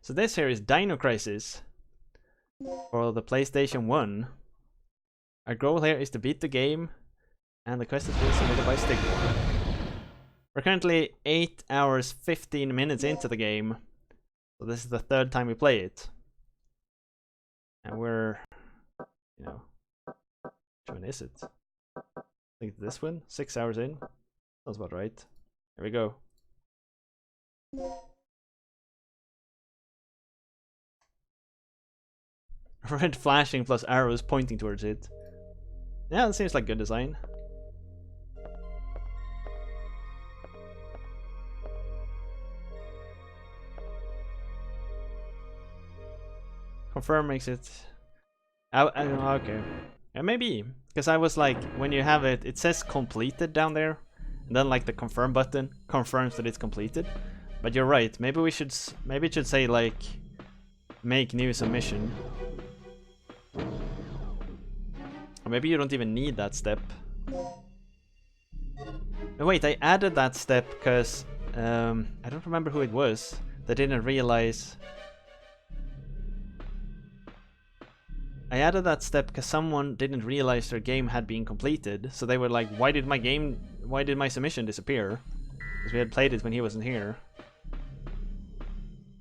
So this here is Dino Crisis for the PlayStation 1. Our goal here is to beat the game, and the quest is being submitted by Stigmore. We're currently 8 hours 15 minutes into the game, so this is the third time we play it. And we're, you know, which one is it? I think it's this one, 6 hours in. Sounds about right. Here we go. Red flashing plus arrows pointing towards it. Yeah, that seems like good design. Confirm makes it... okay. Yeah, maybe. Because I was like, when you have it, it says completed down there. And then like the confirm button confirms that it's completed. But you're right, maybe we should... maybe it should say like... make new submission. Or maybe you don't even need that step. No, wait, I added that step because I don't remember who it was that didn't realize. I added that step because someone didn't realize their game had been completed, so they were like, why did my submission disappear? Because we had played it when he wasn't here.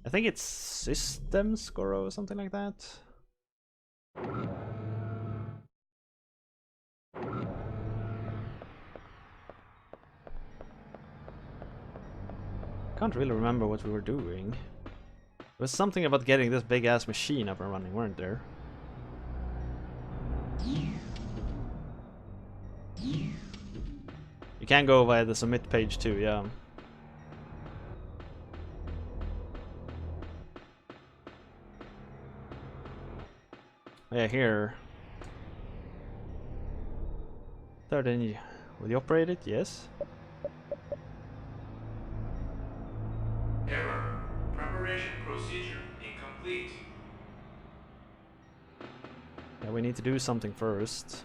I think it's system score or something like that. Can't really remember what we were doing. There was something about getting this big ass machine up and running, weren't there? You can go via the submit page too, yeah. Yeah, here. Third engine. Will you operate it? Yes. Error. Preparation procedure incomplete. Yeah, we need to do something first.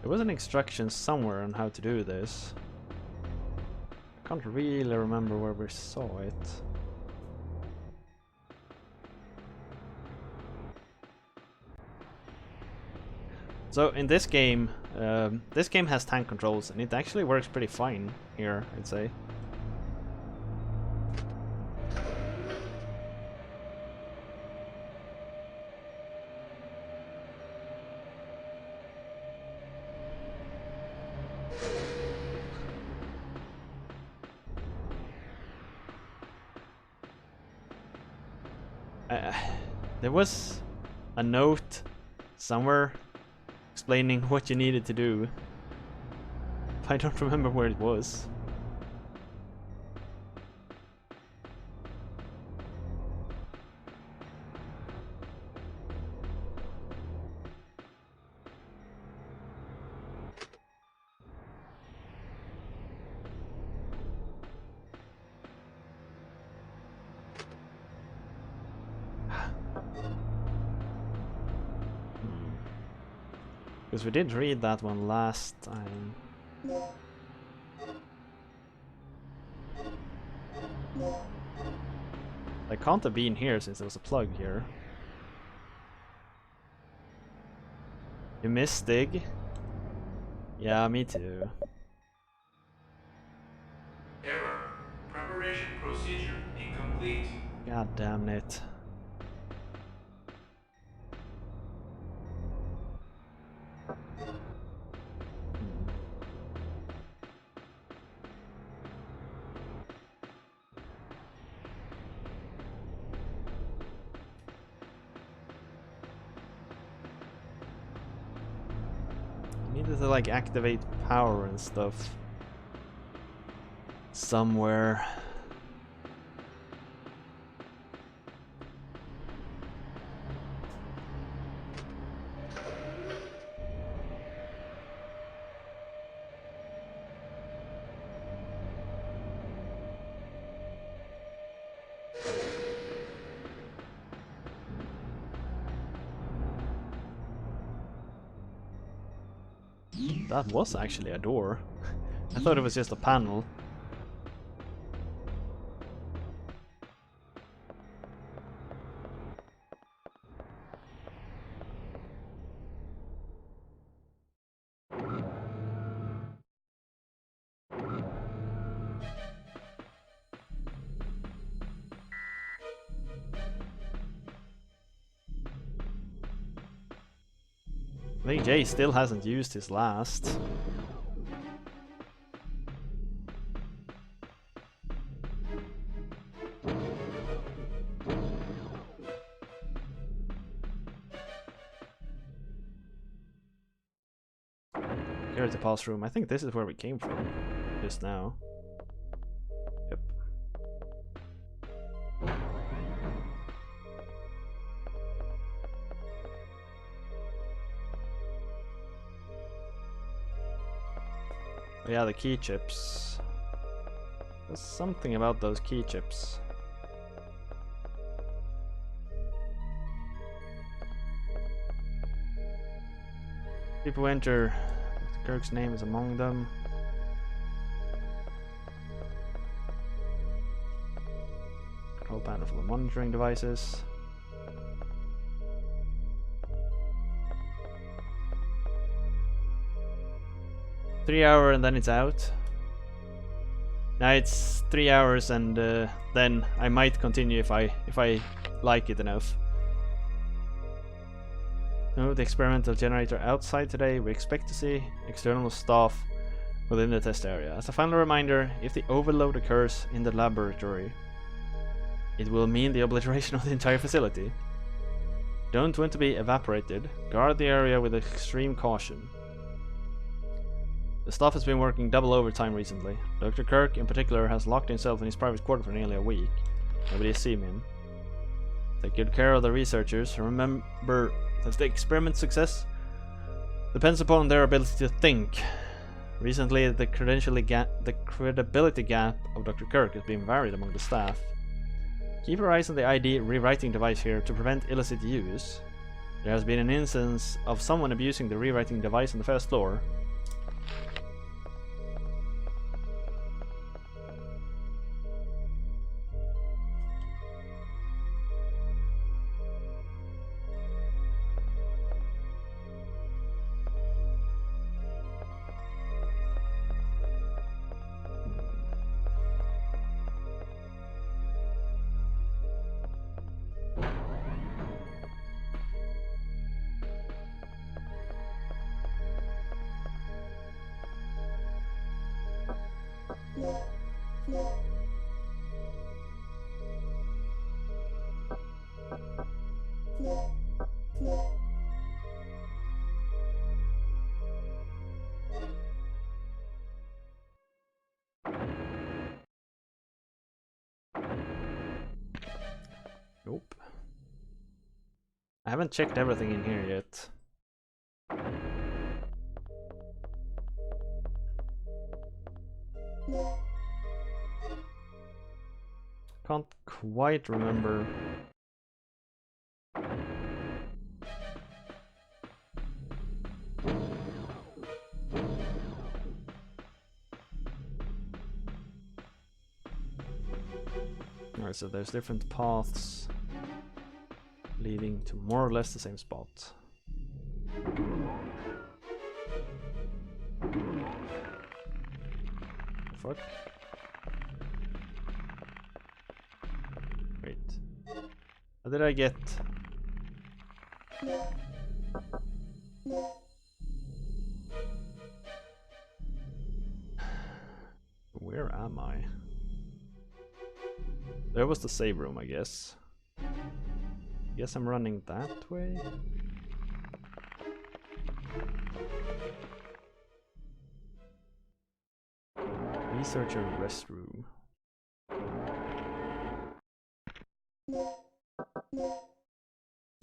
There was an instruction somewhere on how to do this. I can't really remember where we saw it. So in this game has tank controls, and it actually works pretty fine here, I'd say. There was a note somewhere explaining what you needed to do. I don't remember where it was. Because we did read that one last time. I can't have been here since there was a plug here. You missed Dig? Yeah, me too. Error. Preparation procedure incomplete. God damn it. Needed to like activate power and stuff somewhere. that was actually a door. I thought it was just a panel. I think Jay still hasn't used his last. Here's the pause room. I think this is where we came from just now. Yep. Oh yeah, the key chips. There's something about those key chips. People enter. Dr. Kirk's name is among them. Control panel for the monitoring devices. $3 and then it's out. Now it's 3 hours and then I might continue if I like it enough. Move the experimental generator outside today. We expect to see external staff within the test area. As a final reminder, if the overload occurs in the laboratory, it will mean the obliteration of the entire facility. Don't want to be evaporated. Guard the area with extreme caution. The staff has been working double overtime recently. Dr. Kirk, in particular, has locked himself in his private quarter for nearly a week. Nobody has seen him. Take good care of the researchers. Remember that the experiment's success depends upon their ability to think. Recently, the credibility gap of Dr. Kirk has been varied among the staff. Keep your eyes on the ID rewriting device here to prevent illicit use. There has been an instance of someone abusing the rewriting device on the first floor. Nope. I haven't checked everything in here yet. Can't quite remember. Alright, so there's different paths leading to more or less the same spot. Fuck. Wait. How did I get? Where am I? There was the save room, I guess. Guess I'm running that way. Researcher restroom.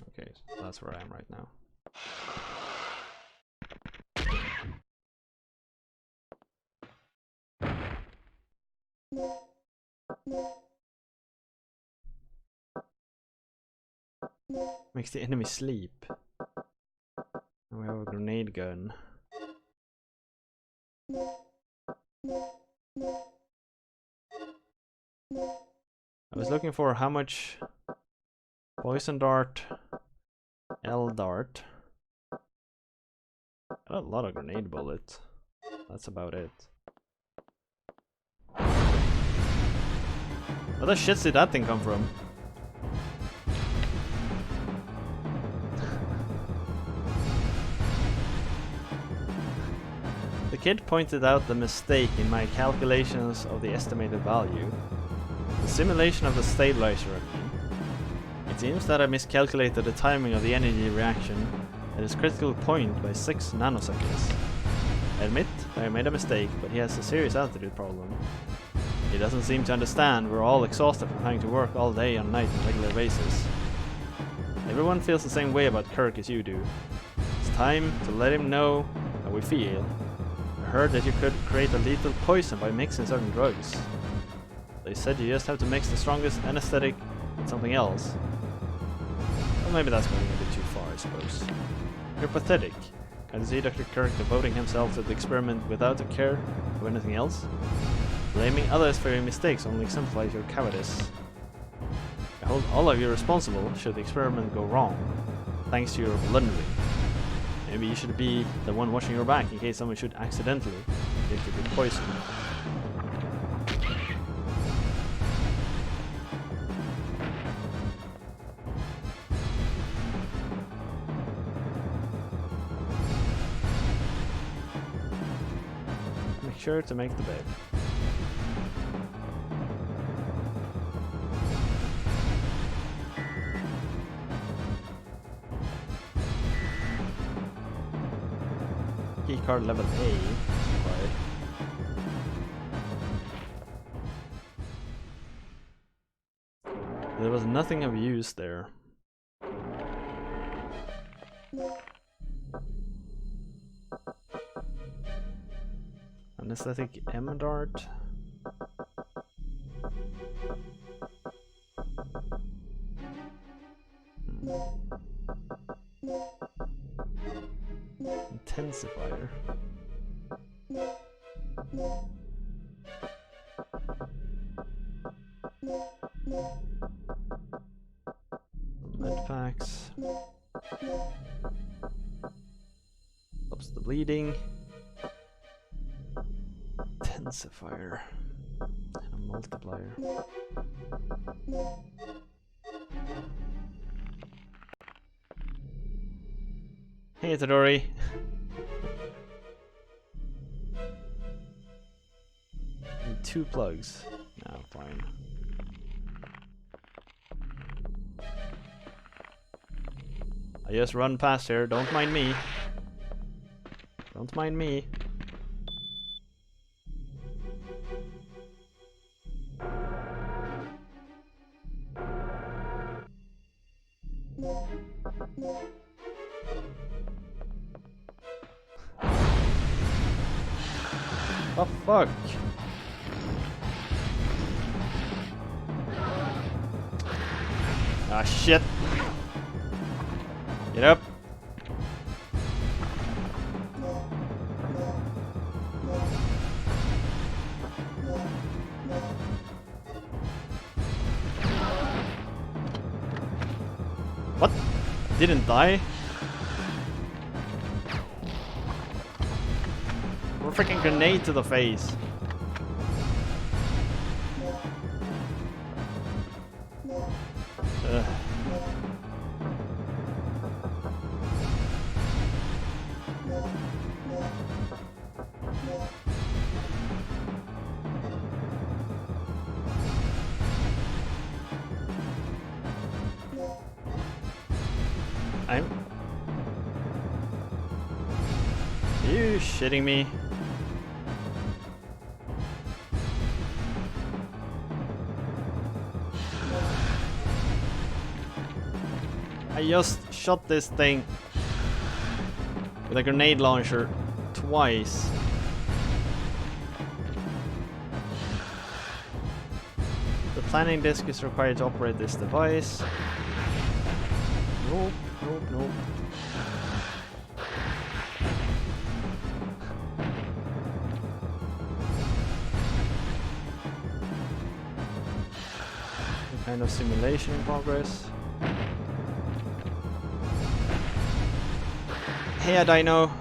Okay, so that's where I am right now. Makes the enemy sleep. And we have a grenade gun. I was looking for how much poison dart, L dart. Got a lot of grenade bullets. That's about it. Where the shit did that thing come from? The kid pointed out the mistake in my calculations of the estimated value. The simulation of the stabilizer, I mean. It seems that I miscalculated the timing of the energy reaction at its critical point by 6 nanoseconds. I admit that I made a mistake, but he has a serious altitude problem. He doesn't seem to understand we're all exhausted from having to work all day and night on a regular basis. Everyone feels the same way about Kirk as you do. It's time to let him know how we feel. I heard that you could create a lethal poison by mixing certain drugs. They said you just have to mix the strongest anesthetic with something else. Well, maybe that's going a bit too far, I suppose. You're pathetic. Can't you see Dr. Kirk devoting himself to the experiment without a care of anything else? Blaming others for your mistakes only exemplifies your cowardice. I hold all of you responsible should the experiment go wrong, thanks to your blundering. Maybe you should be the one watching your back in case someone should accidentally inject you with poison. Make sure to make the bed. Keycard level A required. There was nothing of use there. Anesthetic M dart. Intensifier. Med packs. Stops the bleeding. Intensifier. And a multiplier. Hey, Itadori. Need 2 plugs. No, fine. I just run past here, don't mind me. Don't mind me. Oh fuck! Ah shit! Get up! What? Didn't die? Or freaking grenade to the face. Ugh. Are you shitting me? I just shot this thing with a grenade launcher twice. The planning disk is required to operate this device. Nope, nope, nope. kind of simulation in progress. Hey, Dino!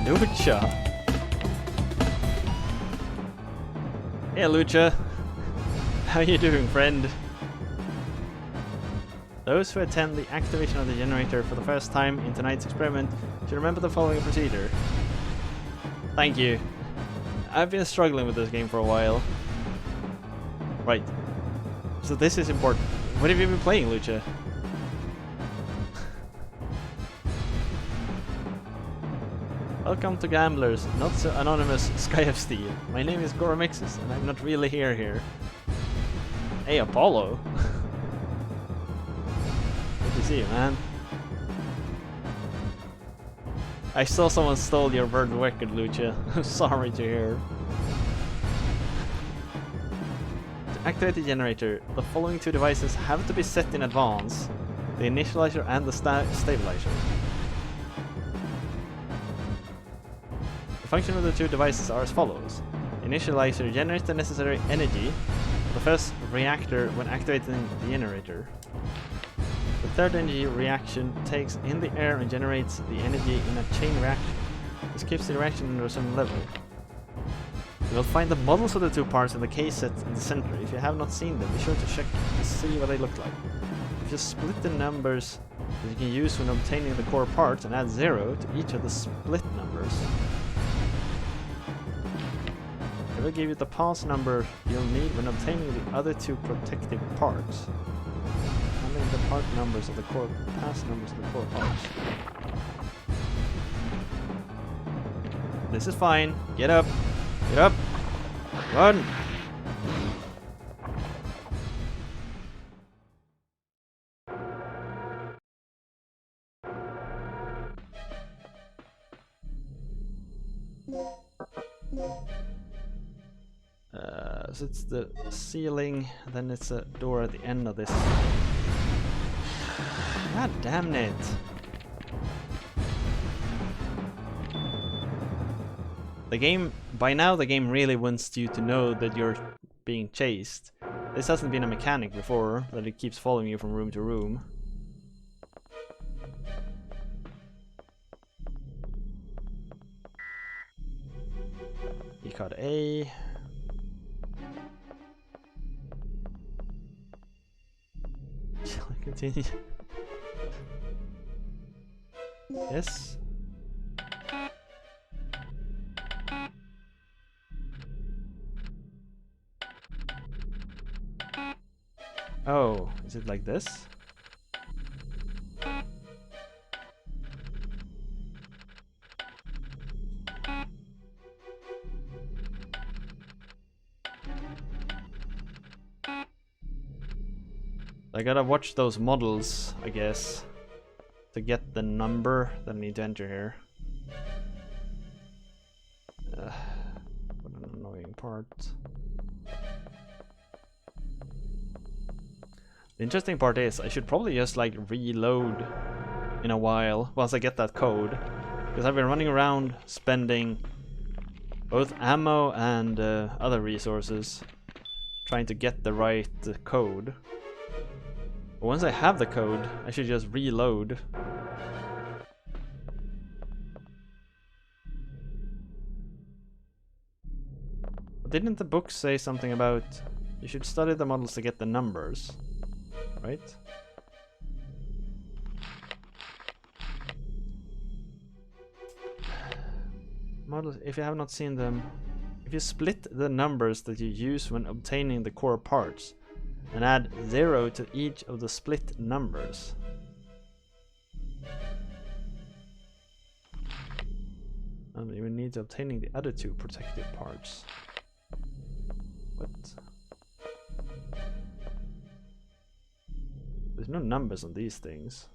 Lucha! Hey, Lucha! How you doing, friend? Those who attend the activation of the generator for the first time in tonight's experiment should remember the following procedure. Thank you. I've been struggling with this game for a while. Right. So this is important. What have you been playing, Lucha? Welcome to Gamblers, not so anonymous Sky of Steel. My name is gory, and I'm not really here. Hey, Apollo. Good to see you, man. I saw someone stole your world record, Lucha. I'm sorry to hear. To activate the generator, the following two devices have to be set in advance: the initializer and the stabilizer. The function of the two devices are as follows. The initializer generates the necessary energy for the first reactor when activating the generator. The third energy reaction takes in the air and generates the energy in a chain reaction. This keeps the reaction under a certain level. You will find the models of the two parts in the case set in the center. If you have not seen them, be sure to check to see what they look like. If you split the numbers that you can use when obtaining the core parts and add 0 to each of the split numbers, it will give you the pass number you'll need when obtaining the other two protective parts. Handling the part numbers of the core pass numbers of the core parts. This is fine. Get up. Get up. Run. So it's the ceiling, then it's a door at the end of this. God damn it! The game, by now the game really wants you to know that you're being chased. This hasn't been a mechanic before, that it keeps following you from room to room. You got A. Shall I continue? Yes. Oh, is it like this? I gotta watch those models, I guess, to get the number that I need to enter here. What an annoying part. The interesting part is I should probably just like reload in a while once I get that code, because I've been running around spending both ammo and other resources trying to get the right code. But once I have the code, I should just reload. But didn't the book say something about you should study the models to get the numbers, right? Models, if you have not seen them, if you split the numbers that you use when obtaining the core parts and add 0 to each of the split numbers, and you will need to obtaining the other two protective parts. What? There's no numbers on these things.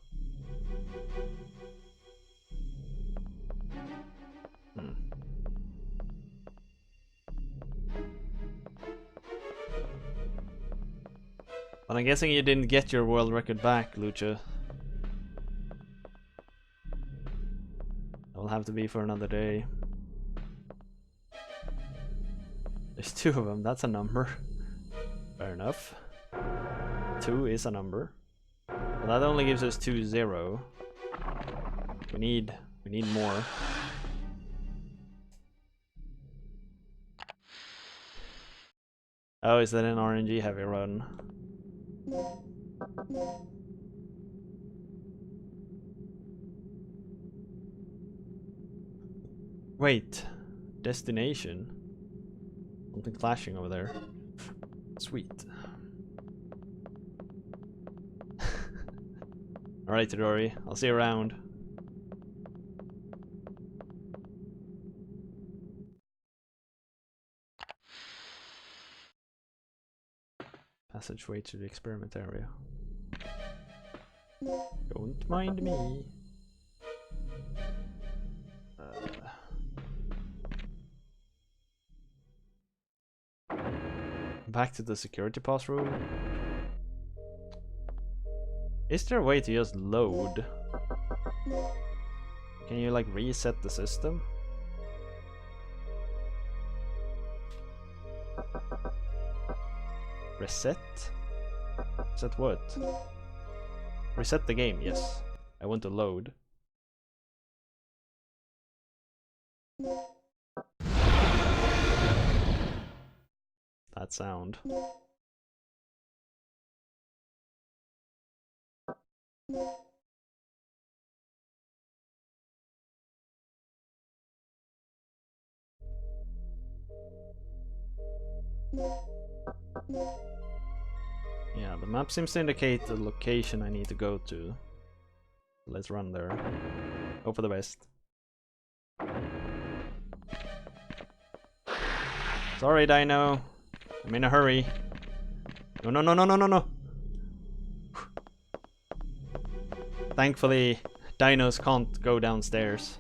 But I'm guessing you didn't get your world record back, Lucha. will have to be for another day. There's 2 of them, that's a number. Fair enough. 2 is a number. But that only gives us 2, 0. We need more. Oh, is that an RNG heavy run? Wait, destination? Something flashing over there. Sweet. Alright, Tadori, I'll see you around. Passageway to the experiment area. Don't mind me. Back to the security pass room. Is there a way to just load? Can you like reset the system? Reset? Reset what? Reset the game, yes. I want to load. That sound. Yeah, the map seems to indicate the location I need to go to. Let's run there. Hope for the best. Sorry, Dino. I'm in a hurry. No, no, no, no, no, no, no. Thankfully, dinos can't go downstairs.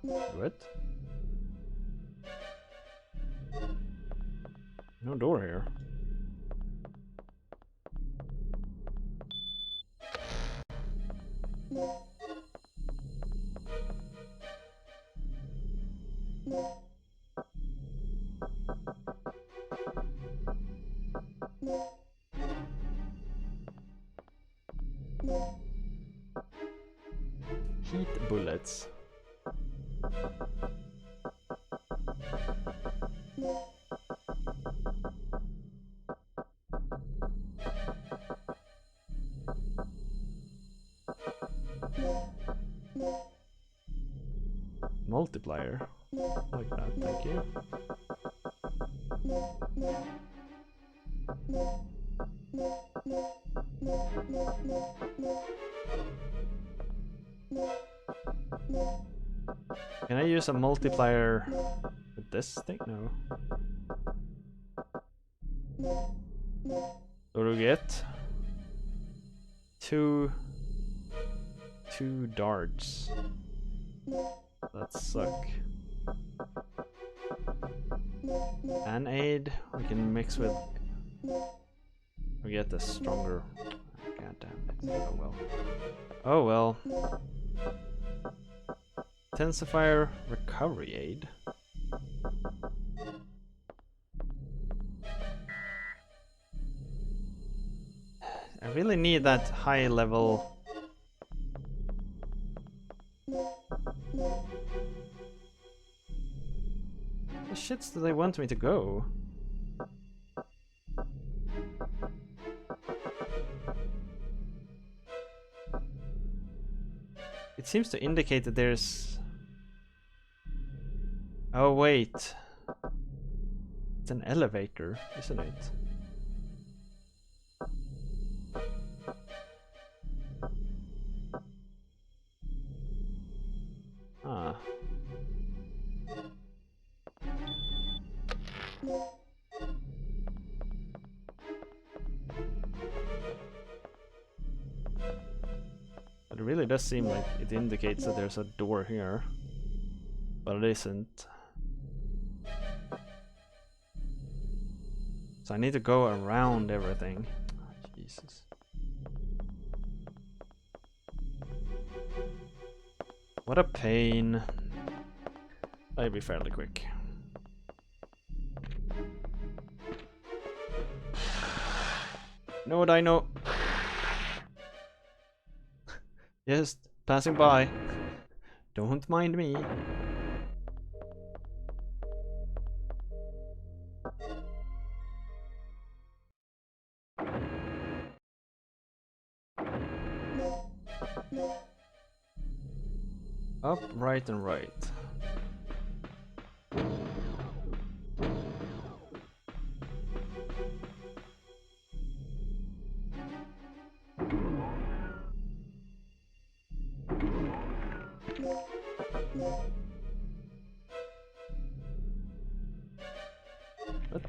What? No door here. Heat bullets. Multiplier. Like that, thank you. Can I use a multiplier with this thing? No. What do we get? Two darts. That suck. An aid we can mix with. We get the stronger. God damn it. Oh well. Oh well. Intensifier recovery aid. I really need that high level. The shits do they want me to go? It seems to indicate that there's... Oh wait. It's an elevator, isn't it? Ah. It really does seem like it indicates that there's a door here, but it isn't. So I need to go around everything. Jesus. What a pain. That'll be fairly quick. No, Dino. Just passing by. Don't mind me. Up, right, and right. What?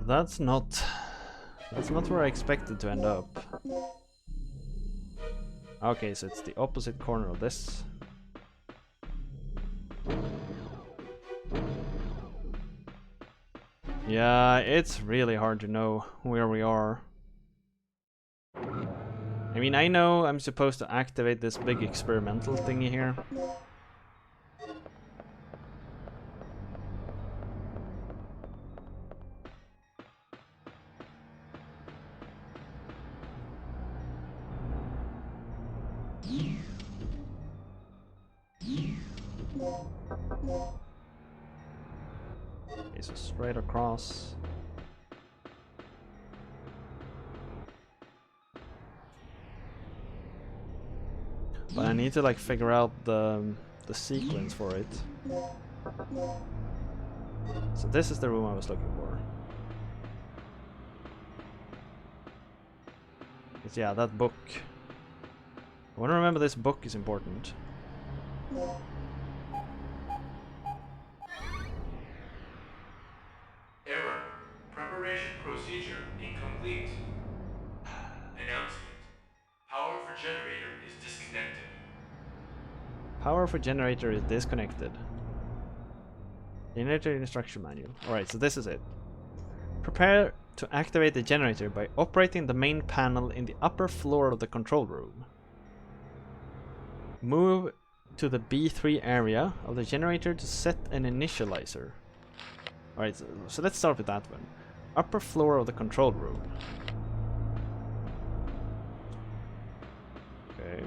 That's not where I expected to end up. Okay, so it's the opposite corner of this. Yeah, it's really hard to know where we are. I mean, I know I'm supposed to activate this big experimental thingy here. Okay, so straight across. But I need to like figure out the sequence for it. So this is the room I was looking for. It's, yeah, that book. I want to remember this book is important. Error. Preparation procedure incomplete. Announcement. Power for generator is disconnected. Power for generator is disconnected. Generator instruction manual. Alright, so this is it. Prepare to activate the generator by operating the main panel in the upper floor of the control room. Move to the B3 area of the generator to set an initializer. Alright, so let's start with that one. Upper floor of the control room. Okay.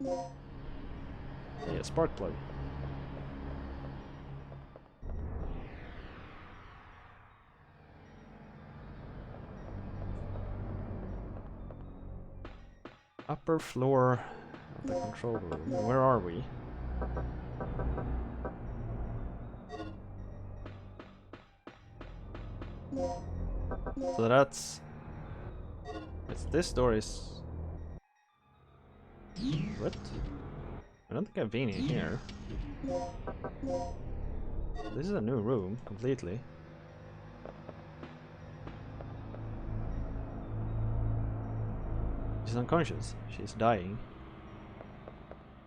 Yeah, spark plug. Upper floor of the control room. Where are we? So that's... this door is... What? I don't think I've been in here. This is a new room, completely. She's unconscious. She's dying.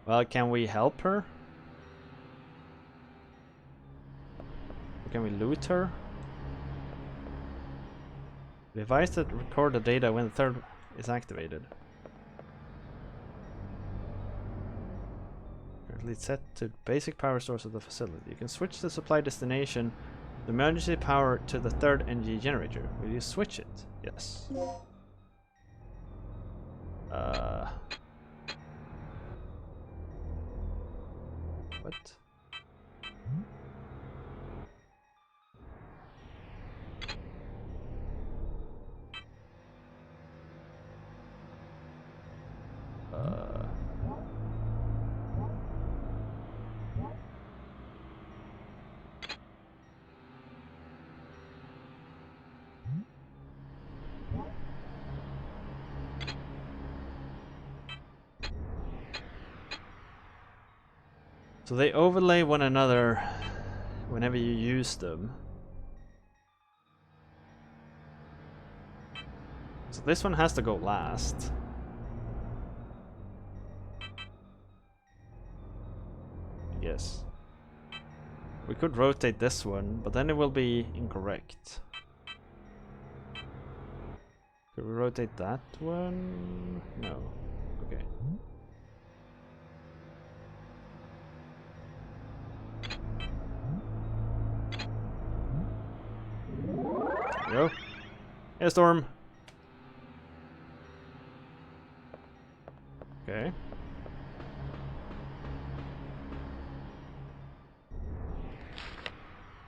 Well, can we help her? Or can we loot her? Device that record the data when the third is activated. Currently set to basic power source of the facility. You can switch the supply destination, the emergency power to the third energy generator. Will you switch it? Yes. What? So they overlay one another whenever you use them. So this one has to go last. Yes. We could rotate this one, but then it will be incorrect. Could we rotate that one? No. Okay. There we go. Hey, storm! Okay.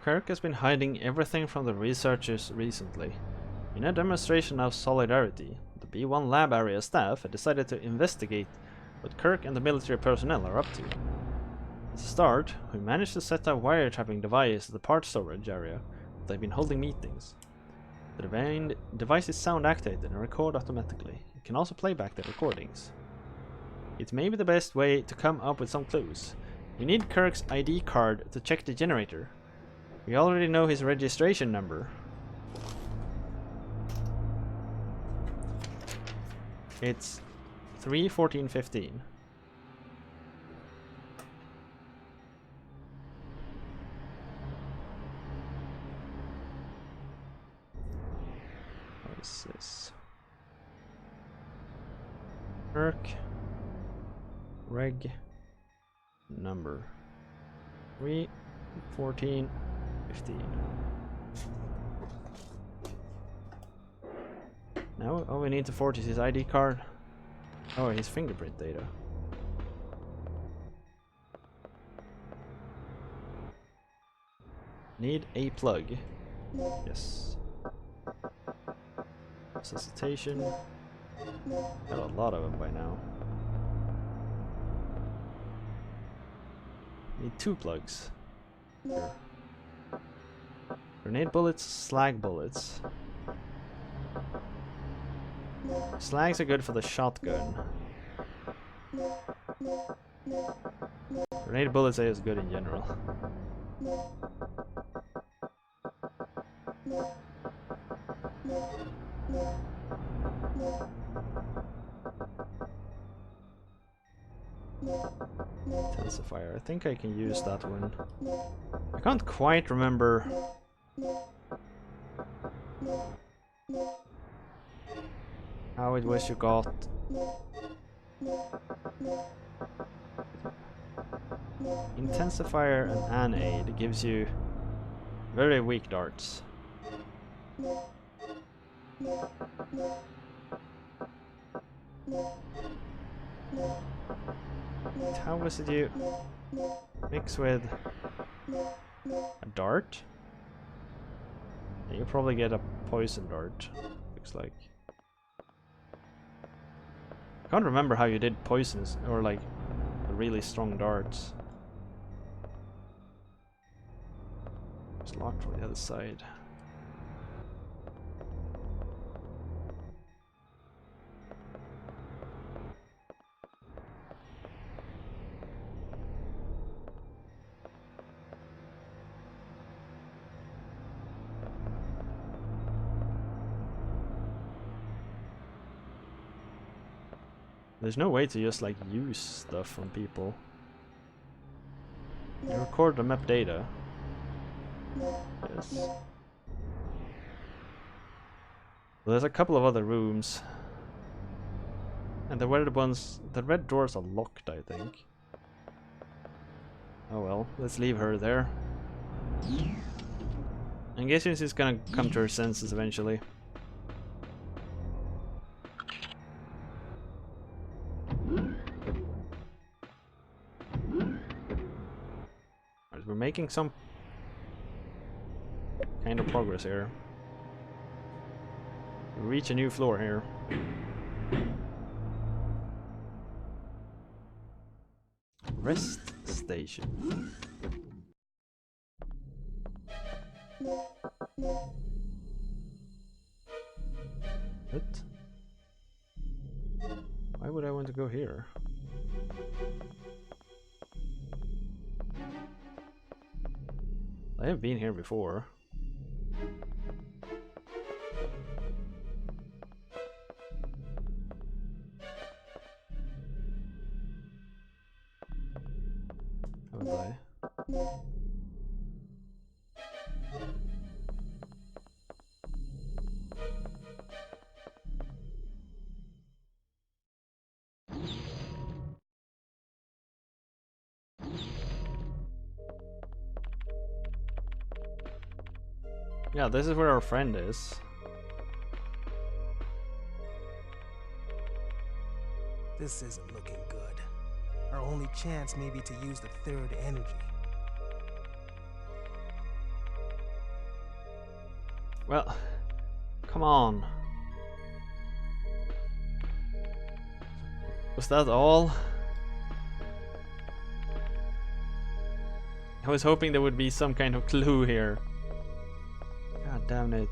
Kirk has been hiding everything from the researchers recently. In a demonstration of solidarity, the B1 lab area staff had decided to investigate what Kirk and the military personnel are up to. As a start, we managed to set a wiretapping device at the part storage area, but they've been holding meetings. The device is sound activated and record automatically. It can also play back the recordings. It may be the best way to come up with some clues. We need Kirk's ID card to check the generator. We already know his registration number. It's 31415. What is this? Kirk reg number 31415. Now all we need to forge is his ID card. Oh, his fingerprint data. Need a plug. Yes. Resuscitation. Got a lot of them by now. Need 2 plugs. Here. Grenade bullets, slag bullets. Slags are good for the shotgun. Grenade bullets is good in general. Intensifier. I think I can use that one. I can't quite remember how it was you got intensifier and an aid. Gives you very weak darts. How was it you mix with a dart? You probably get a poison dart, looks like. I can't remember how you did poisons or like the really strong darts. It's locked from the other side. There's no way to just like use stuff on people. You record the map data. Yes. Well, there's a couple of other rooms. And the red doors are locked, I think. Oh well, let's leave her there. I'm guessing she's gonna come to her senses eventually. Alright, we're making some kind of progress here. We reach a new floor here. Rest station. What? Why would I want to go here? I haven't been here before. aren't I? Yeah, this is where our friend is. This isn't looking good. Our only chance may be to use the third energy. Well, come on. Was that all? I was hoping there would be some kind of clue here. God damn it.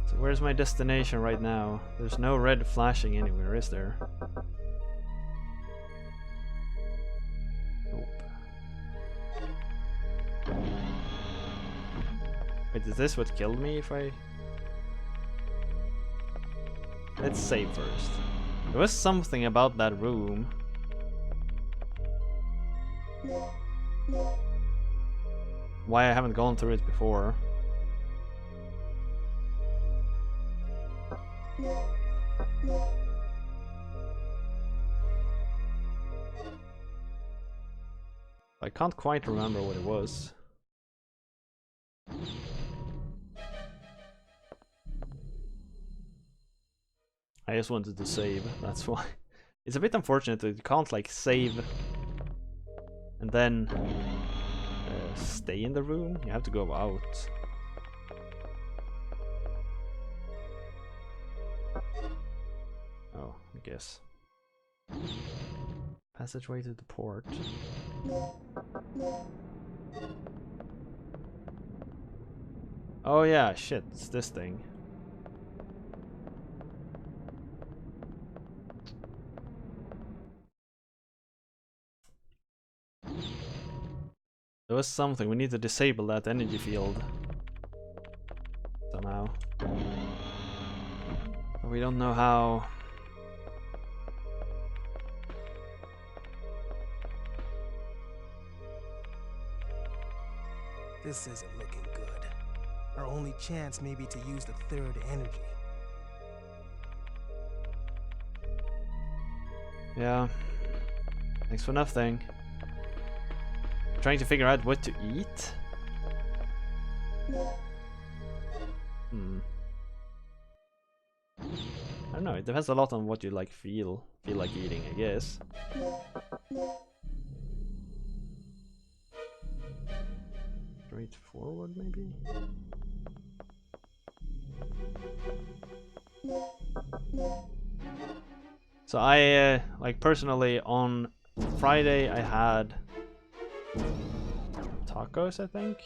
So where's my destination right now? There's no red flashing anywhere, is there? Nope. Wait, is this what killed me if I... Let's save first. There was something about that room. Why I haven't gone through it before. I can't quite remember what it was. I just wanted to save, that's why. It's a bit unfortunate that you can't like save and then stay in the room. You have to go out. Oh, I guess. Passageway to the port. Oh yeah, shit, it's this thing. There was something, we need to disable that energy field. Somehow. But we don't know how. This isn't looking good. Our only chance may be to use the third energy. Yeah. Thanks for nothing. Trying to figure out what to eat? I don't know, it depends a lot on what you like feel like eating, I guess. Straightforward maybe? So I like personally on Friday I had tacos, I think.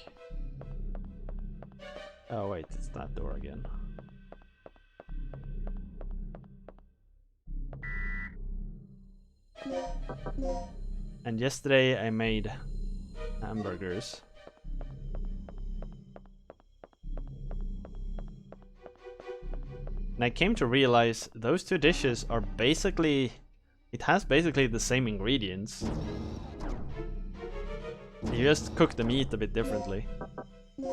Oh wait, it's that door again. And yesterday I made hamburgers. And I came to realize those two dishes are basically, it has basically the same ingredients. You just cook the meat a bit differently. And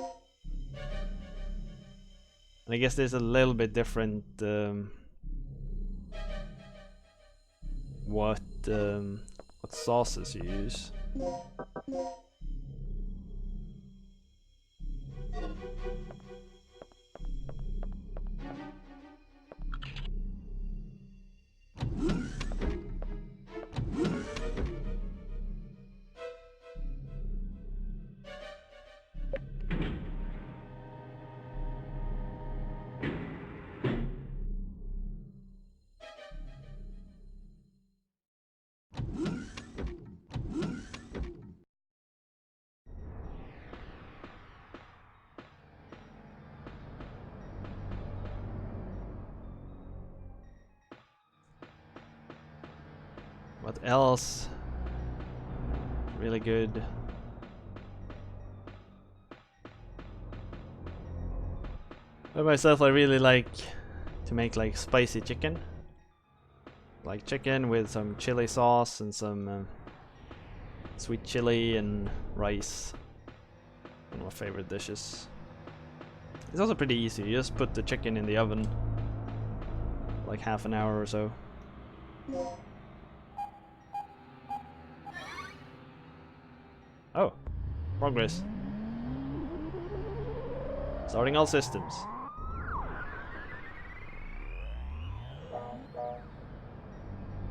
I guess there's a little bit different what sauces you use. What else really good. By myself, I really like to make like spicy chicken. Like chicken with some chili sauce and some sweet chili and rice. One of my favorite dishes. It's also pretty easy. You just put the chicken in the oven like half an hour or so. Oh, progress. Starting all systems.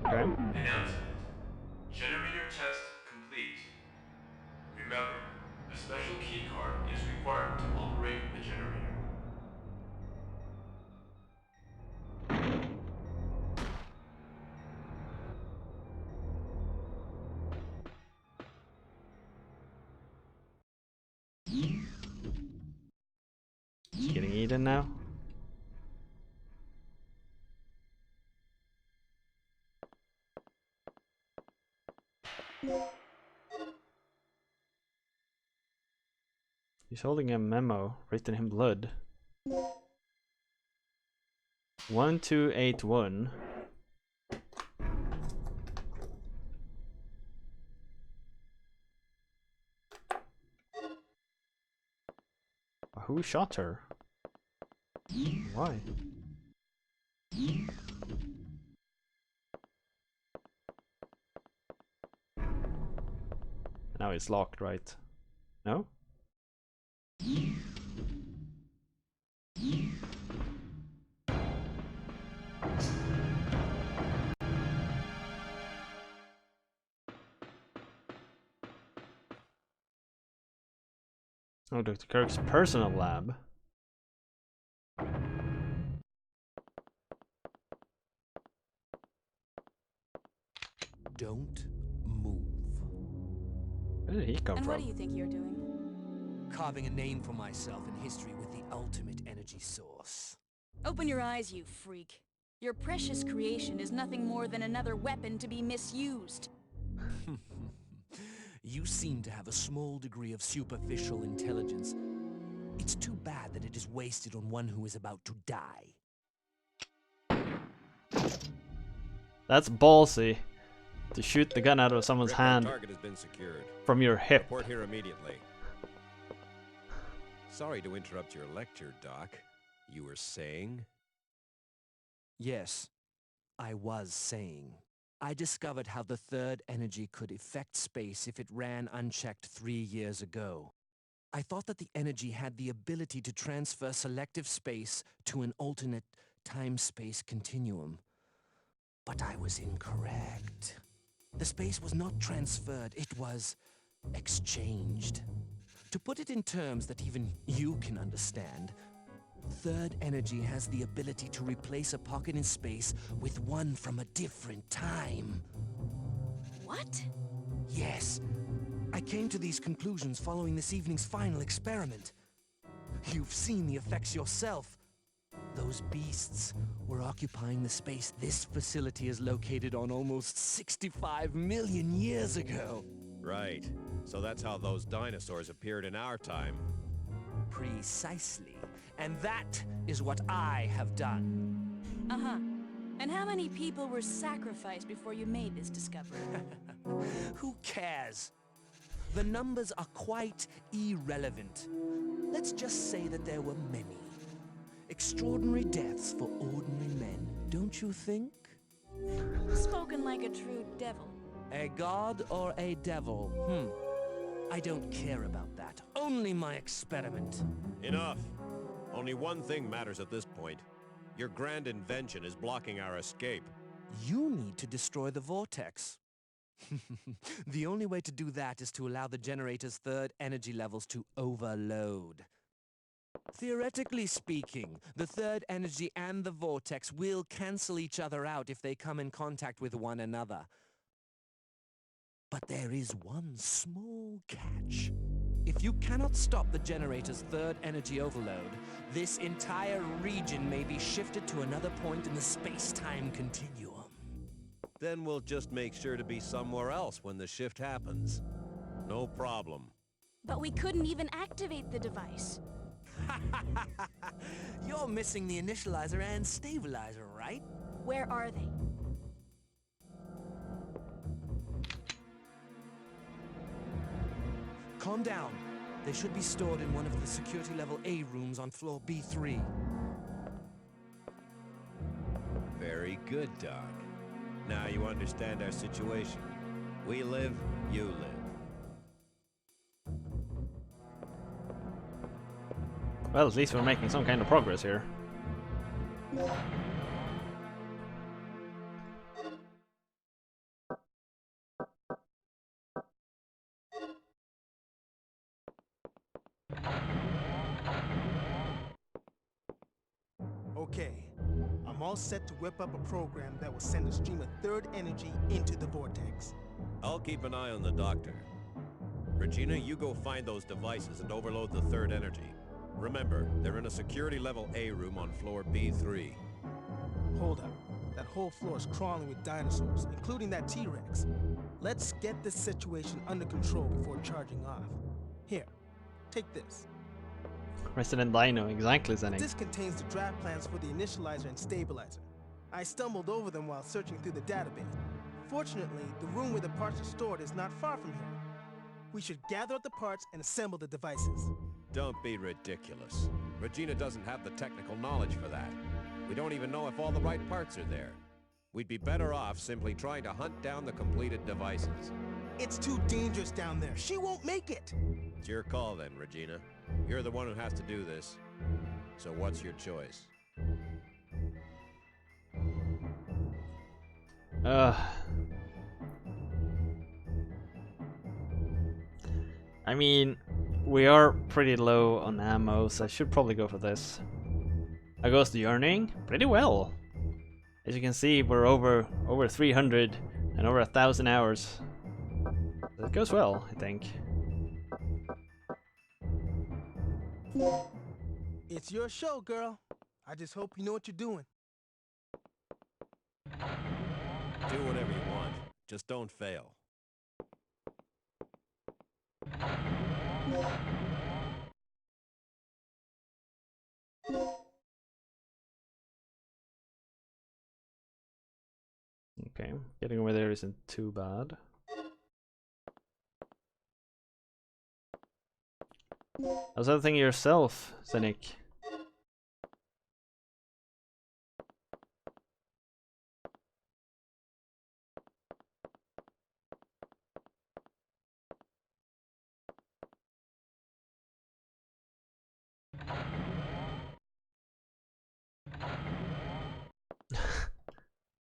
Okay. Announcement. Generator test complete. Remember, a special keycard is required to operate the generator. It's getting eaten now. He's holding a memo written in blood. 1281. Who shot her? Why? Now it's locked, right? No? Oh, Dr. Kirk's personal lab. Don't move. Where did he come And from? what do you think you're doing? Carving a name for myself in history with the ultimate energy source. Open your eyes, you freak. Your precious creation is nothing more than another weapon to be misused. You seem to have a small degree of superficial intelligence. It's too bad that it is wasted on one who is about to die. That's ballsy. To shoot the gun out of someone's hand Target has been secured. from your hip. Report here immediately. Sorry to interrupt your lecture, Doc. You were saying? Yes, I was saying. I discovered how the third energy could affect space if it ran unchecked 3 years ago. I thought that the energy had the ability to transfer selective space to an alternate time-space continuum. But I was incorrect. The space was not transferred, it was exchanged. To put it in terms that even you can understand, third energy has the ability to replace a pocket in space with one from a different time. What? Yes, I came to these conclusions following this evening's final experiment. You've seen the effects yourself. Those beasts were occupying the space this facility is located on almost 65 million years ago. Right. So that's how those dinosaurs appeared in our time. Precisely. And that is what I have done. Uh-huh. And how many people were sacrificed before you made this discovery? Who cares? The numbers are quite irrelevant. Let's just say that there were many. Extraordinary deaths for ordinary men, don't you think? Spoken like a true devil. A god or a devil? I don't care about that. Only my experiment. Enough. Only one thing matters at this point. Your grand invention is blocking our escape. You need to destroy the vortex. The only way to do that is to allow the generator's third energy levels to overload. Theoretically speaking, the third energy and the vortex will cancel each other out if they come in contact with one another. But there is one small catch. If you cannot stop the generator's third energy overload, this entire region may be shifted to another point in the space-time continuum. Then we'll just make sure to be somewhere else when the shift happens. No problem. But we couldn't even activate the device. You're missing the initializer and stabilizer, right? Where are they? Calm down. They should be stored in one of the security level A rooms on floor B3. Very good, Doc. Now you understand our situation. We live, you live. Well, at least we're making some kind of progress here. Okay, I'm all set to whip up a program that will send a stream of third energy into the vortex. I'll keep an eye on the doctor. Regina, you go find those devices and overload the third energy. Remember, they're in a security level A room on floor B3. Hold up. That whole floor is crawling with dinosaurs, including that T-Rex. Let's get this situation under control before charging off. Here, take this. Resident Dino, exactly, Zenik. This contains the draft plans for the initializer and stabilizer. I stumbled over them while searching through the database. Fortunately, the room where the parts are stored is not far from here. We should gather up the parts and assemble the devices. Don't be ridiculous. Regina doesn't have the technical knowledge for that. We don't even know if all the right parts are there. We'd be better off simply trying to hunt down the completed devices. It's too dangerous down there. She won't make it. It's your call then, Regina. You're the one who has to do this. So what's your choice? I mean, we are pretty low on ammo, so I should probably go for this. How goes the earning? Pretty well. As you can see, we're over 300 and over 1,000 hours. So it goes well, I think. It's your show, girl. I just hope you know what you're doing. Do whatever you want. Just don't fail. Okay, getting over there isn't too bad. How's everything yourself, Zenik?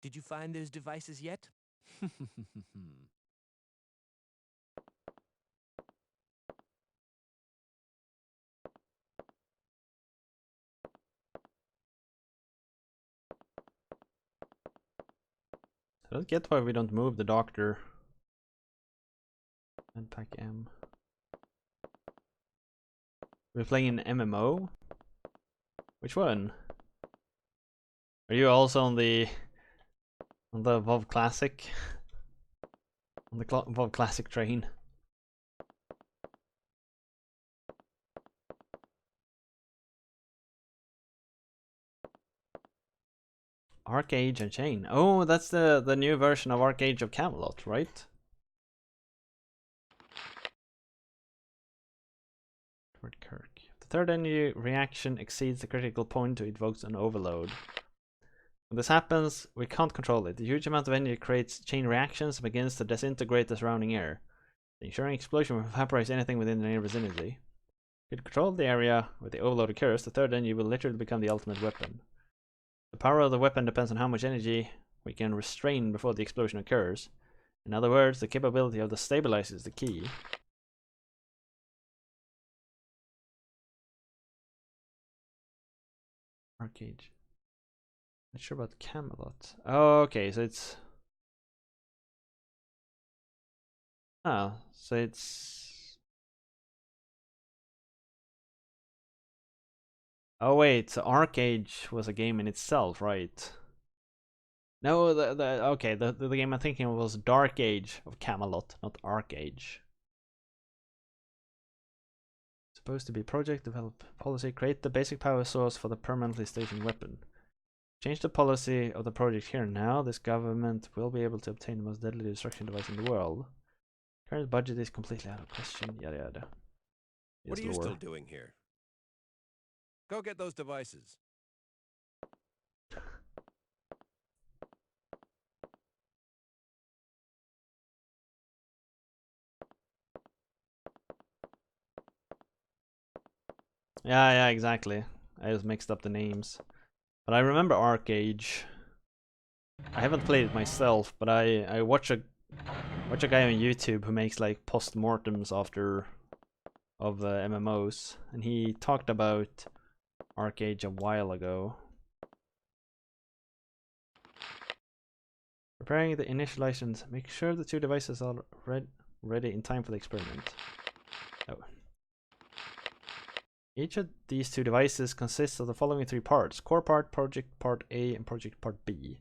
Did you find those devices yet? I don't get why we don't move the doctor. And pack M. We're playing an MMO? Which one? Are you also on the WoW Classic? On the WoW Classic train? Arcade and Chain. Oh, that's the new version of Arcade of Camelot, right? Kirk. If the third energy reaction exceeds the critical point, it evokes an overload. When this happens, we can't control it. The huge amount of energy creates chain reactions and begins to disintegrate the surrounding air. The ensuing explosion will vaporize anything within the near vicinity. If you control the area where the overload occurs, the third energy will literally become the ultimate weapon. The power of the weapon depends on how much energy we can restrain before the explosion occurs. In other words, the capability of the stabilizer is the key. Arcade. Not sure about Camelot. Oh, okay, so it's... Oh, so it's... Oh wait, so Arcade was a game in itself, right? No, okay, the game I'm thinking of was Dark Age of Camelot, not Arcade. supposed to be project, develop policy, create the basic power source for the permanently stationed weapon. Change the policy of the project here and now. This government will be able to obtain the most deadly destruction device in the world. Current budget is completely out of question. Yada yada. What are you still doing here? Go get those devices. Yeah, exactly. I just mixed up the names. But I remember Arcage. I haven't played it myself, but I watch a guy on YouTube who makes like post-mortems after of MMOs, and he talked about Arcage a while ago. Preparing the initializations. Make sure the two devices are ready in time for the experiment. Oh. Each of these two devices consists of the following three parts: core part, project part A, and project part B.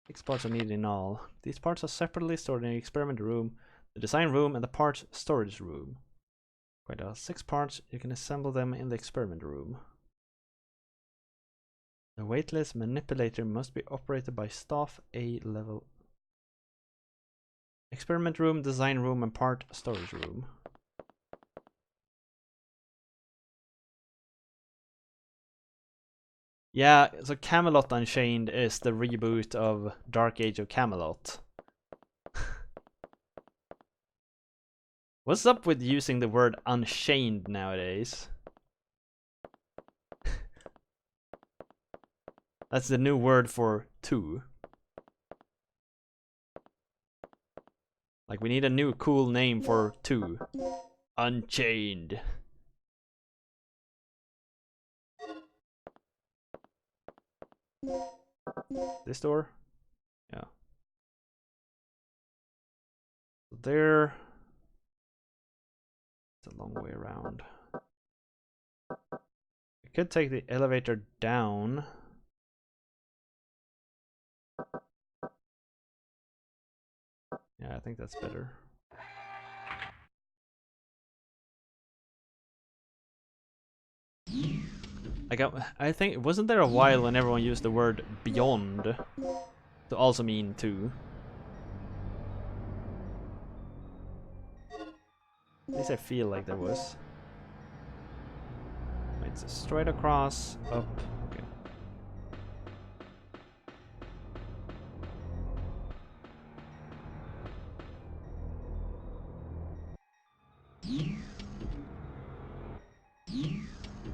6 parts are needed in all. These parts are separately stored in the experiment room, the design room, and the parts storage room. Quite a 6 parts, you can assemble them in the experiment room. The weightless manipulator must be operated by staff A level. Experiment room, design room, and part storage room. Yeah, so Camelot Unchained is the reboot of Dark Age of Camelot. What's up with using the word unchained nowadays? That's the new word for two. Like, we need a new cool name for two. Unchained. This door? Yeah. There. It's a long way around. We could take the elevator down. Yeah, I think that's better. I think, wasn't there a while when everyone used the word beyond to also mean two? At least I feel like there was. Wait, so straight across, up, okay.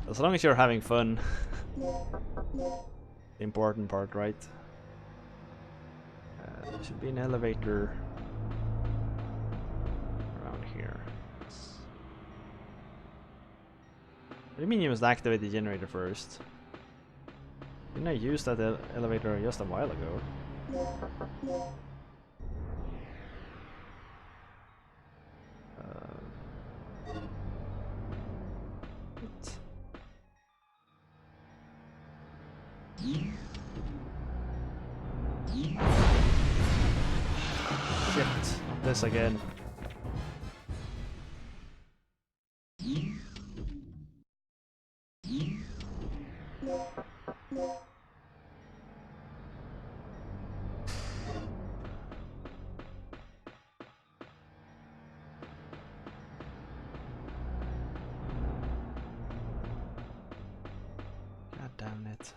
As long as you're having fun. The important part, right? There should be an elevator around here. What do you mean you must activate the generator first? Didn't I use that elevator just a while ago? Shit, not this again. God damn it.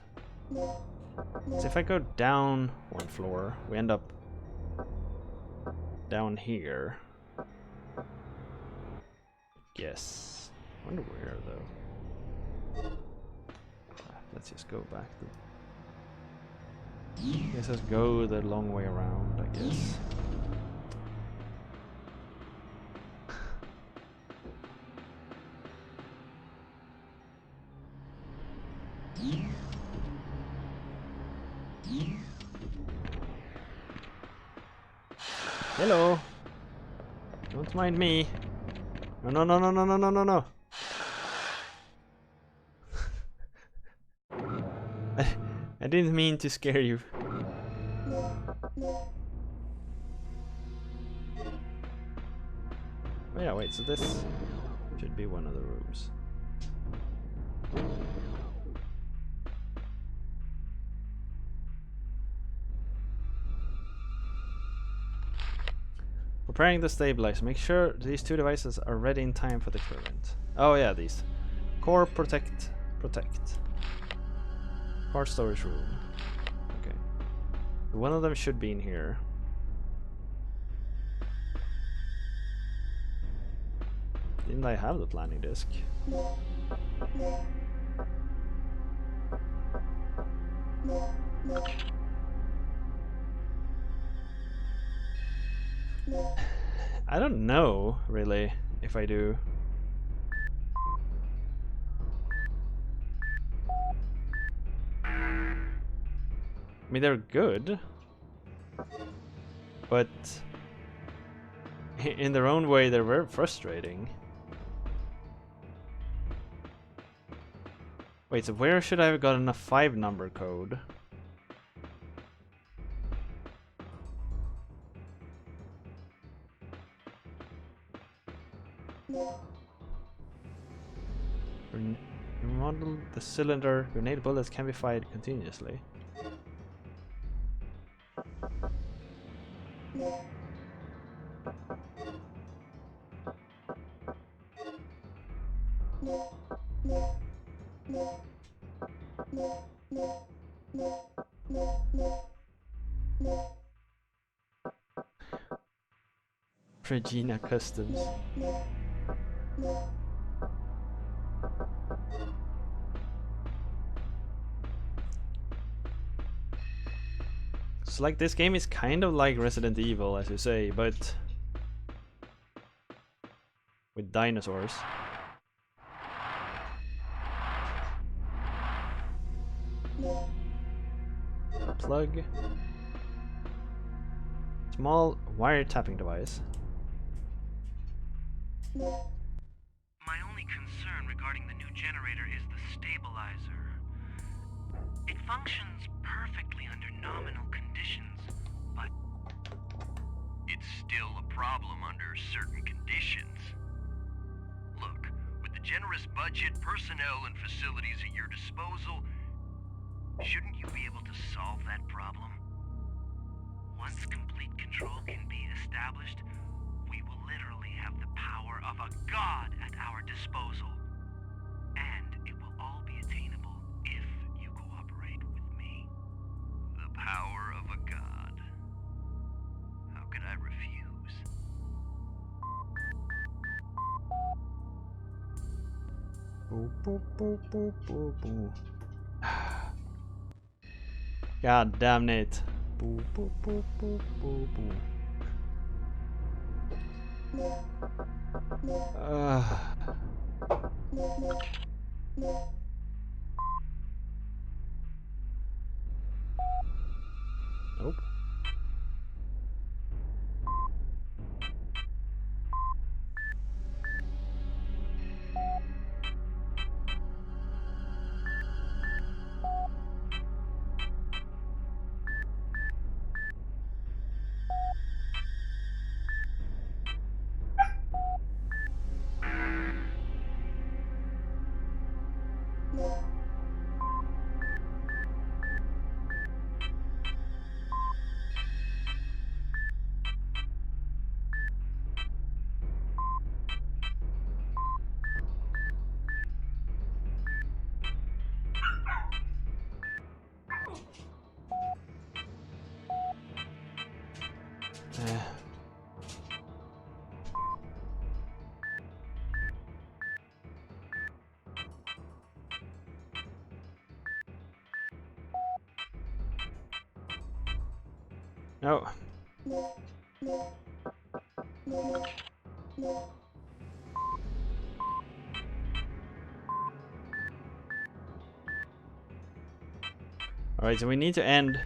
So if I go down one floor, we end up down here. Yes. Wonder where though. Let's just go back to. Let's just go the long way around, I guess. Hello. Don't mind me. No, no, no, no, no, no, no, no, no. I didn't mean to scare you. Oh yeah, wait, so this should be one of the rooms. Preparing the stabilizer. Make sure these two devices are ready in time for the experiment. Oh yeah, these. Core, protect, protect. Part storage room. Okay. One of them should be in here. Didn't I have the planning disk? I don't know, really, if I do. I mean, they're good, but in their own way, they're very frustrating. Wait, so where should I have gotten a 5-number code? Remodel the cylinder. Grenade bullets can be fired continuously. Regina Customs. So like this game is kind of like Resident Evil, as you say, but with dinosaurs. A plug. Small wire tapping device. My only concern regarding the new generator is the stabilizer. It functions perfectly under nominal conditions, but it's still a problem under certain conditions. Look, with the generous budget, personnel, and facilities at your disposal, shouldn't you be able to solve that problem? Once complete control can be established, we will literally have the power of a god at our disposal. And it will all be attainable if you cooperate with me. The power of a god. How could I refuse? Boo, boo, boo, boo, boo, boo. God damn it. Boo, boo, boo, boo, boo, boo. Nope. No. Alright, so we need to end.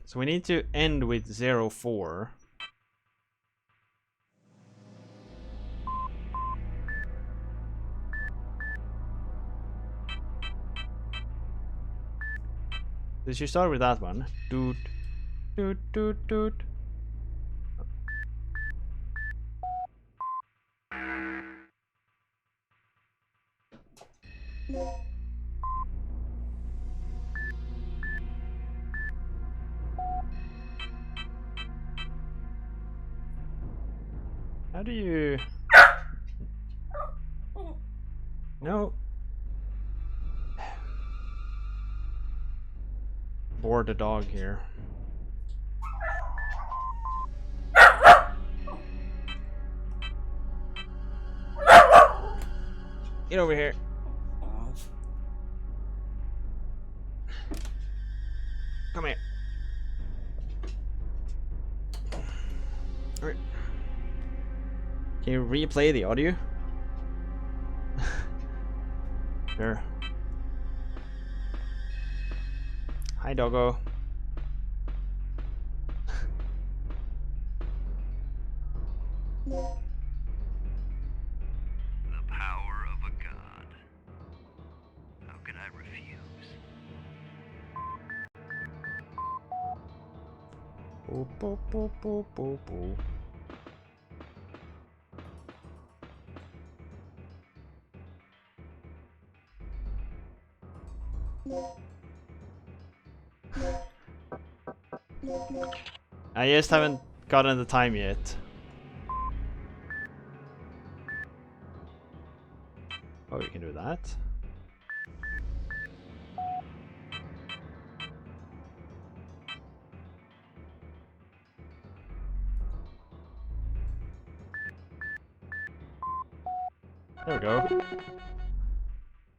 So we need to end with 04. Did you start with that one? Doot, doot, doot, doot. How do you... No. Board the dog here. Get over here. Come here. Alright. Can you replay the audio? Sure. Hi, doggo. The power of a god. How could I refuse? Boop, boop, boop, boop, boop, boop. I just haven't gotten the time yet. Oh, you can do that. There we go.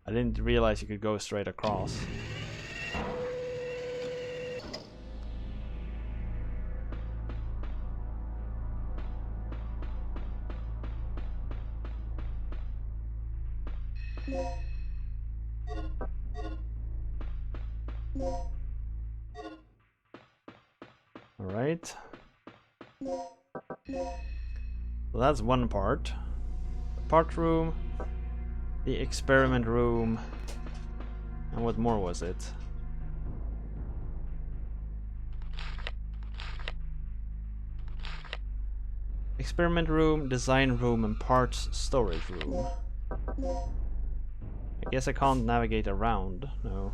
I didn't realize you could go straight across. Alright. So that's one part. The part room, the experiment room, and what more was it? Experiment room, design room, and parts storage room. I guess I can't navigate around, no.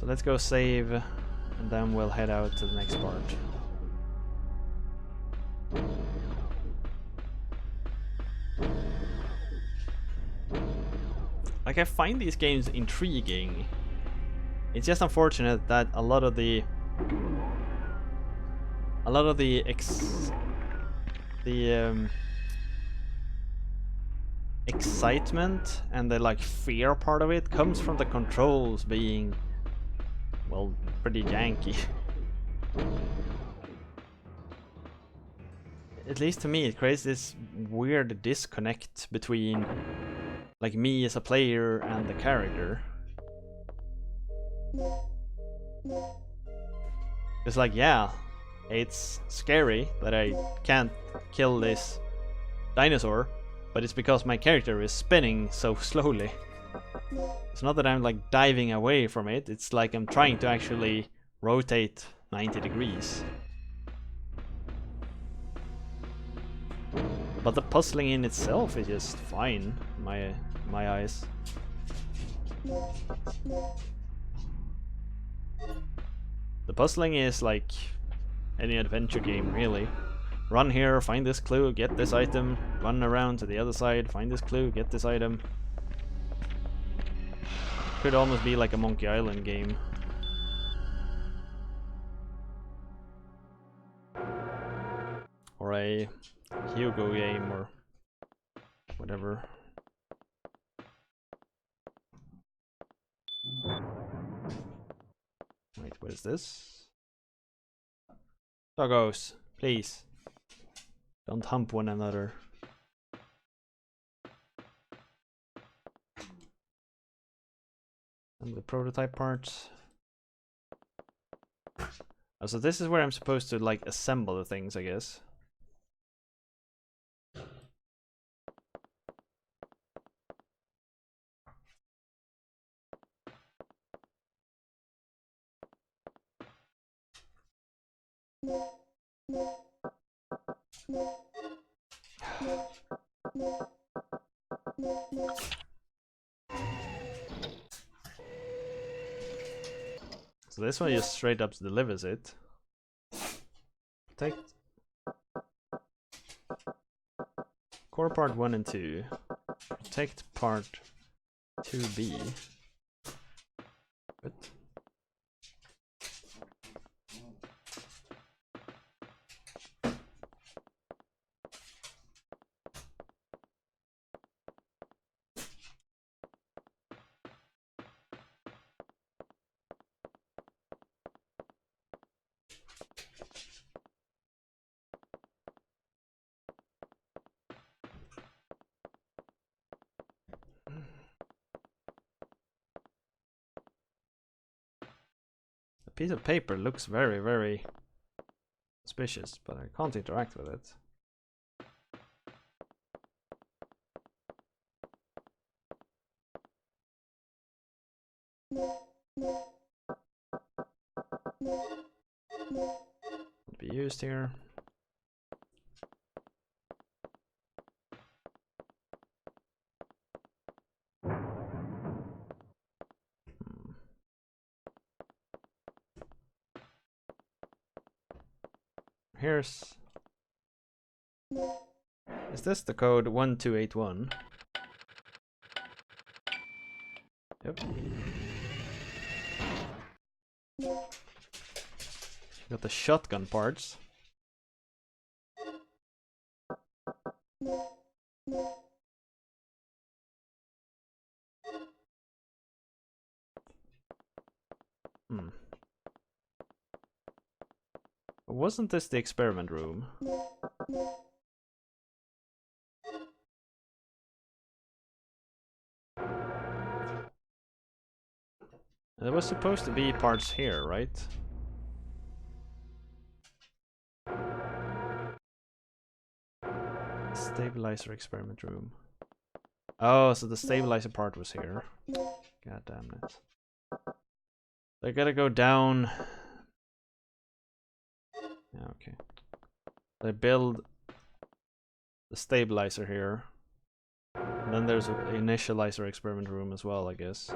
So let's go save, and then we'll head out to the next part. Like, I find these games intriguing. It's just unfortunate that a lot of the excitement and the like fear part of it comes from the controls being, well, pretty janky. At least to me, it creates this weird disconnect between like me as a player and the character. It's like, yeah, it's scary that I can't kill this dinosaur, but it's because my character is spinning so slowly. It's not that I'm like diving away from it, it's like I'm trying to actually rotate 90 degrees. But the puzzling in itself is just fine, in my eyes. The puzzling is like any adventure game, really. Run here, find this clue, get this item, run around to the other side, find this clue, get this item. Could almost be like a Monkey Island game. Or a Hugo game, or whatever. Wait, what is this? Doggos, please. Don't hump one another. And the prototype parts. Oh, so this is where I'm supposed to like assemble the things, I guess. So this one just straight up delivers it. Take core part 1 and 2. Protect part 2B. Good. The piece of paper looks very, very suspicious, but I can't interact with it. Would be used here. Here's... Is this the code 1281? Yep. Got the shotgun parts. Wasn't this the experiment room? There was supposed to be parts here, right? Stabilizer experiment room. Oh, so the stabilizer part was here. God damn it. I gotta go down. Yeah, okay. They build the stabilizer here. And then there's an initializer experiment room as well, I guess.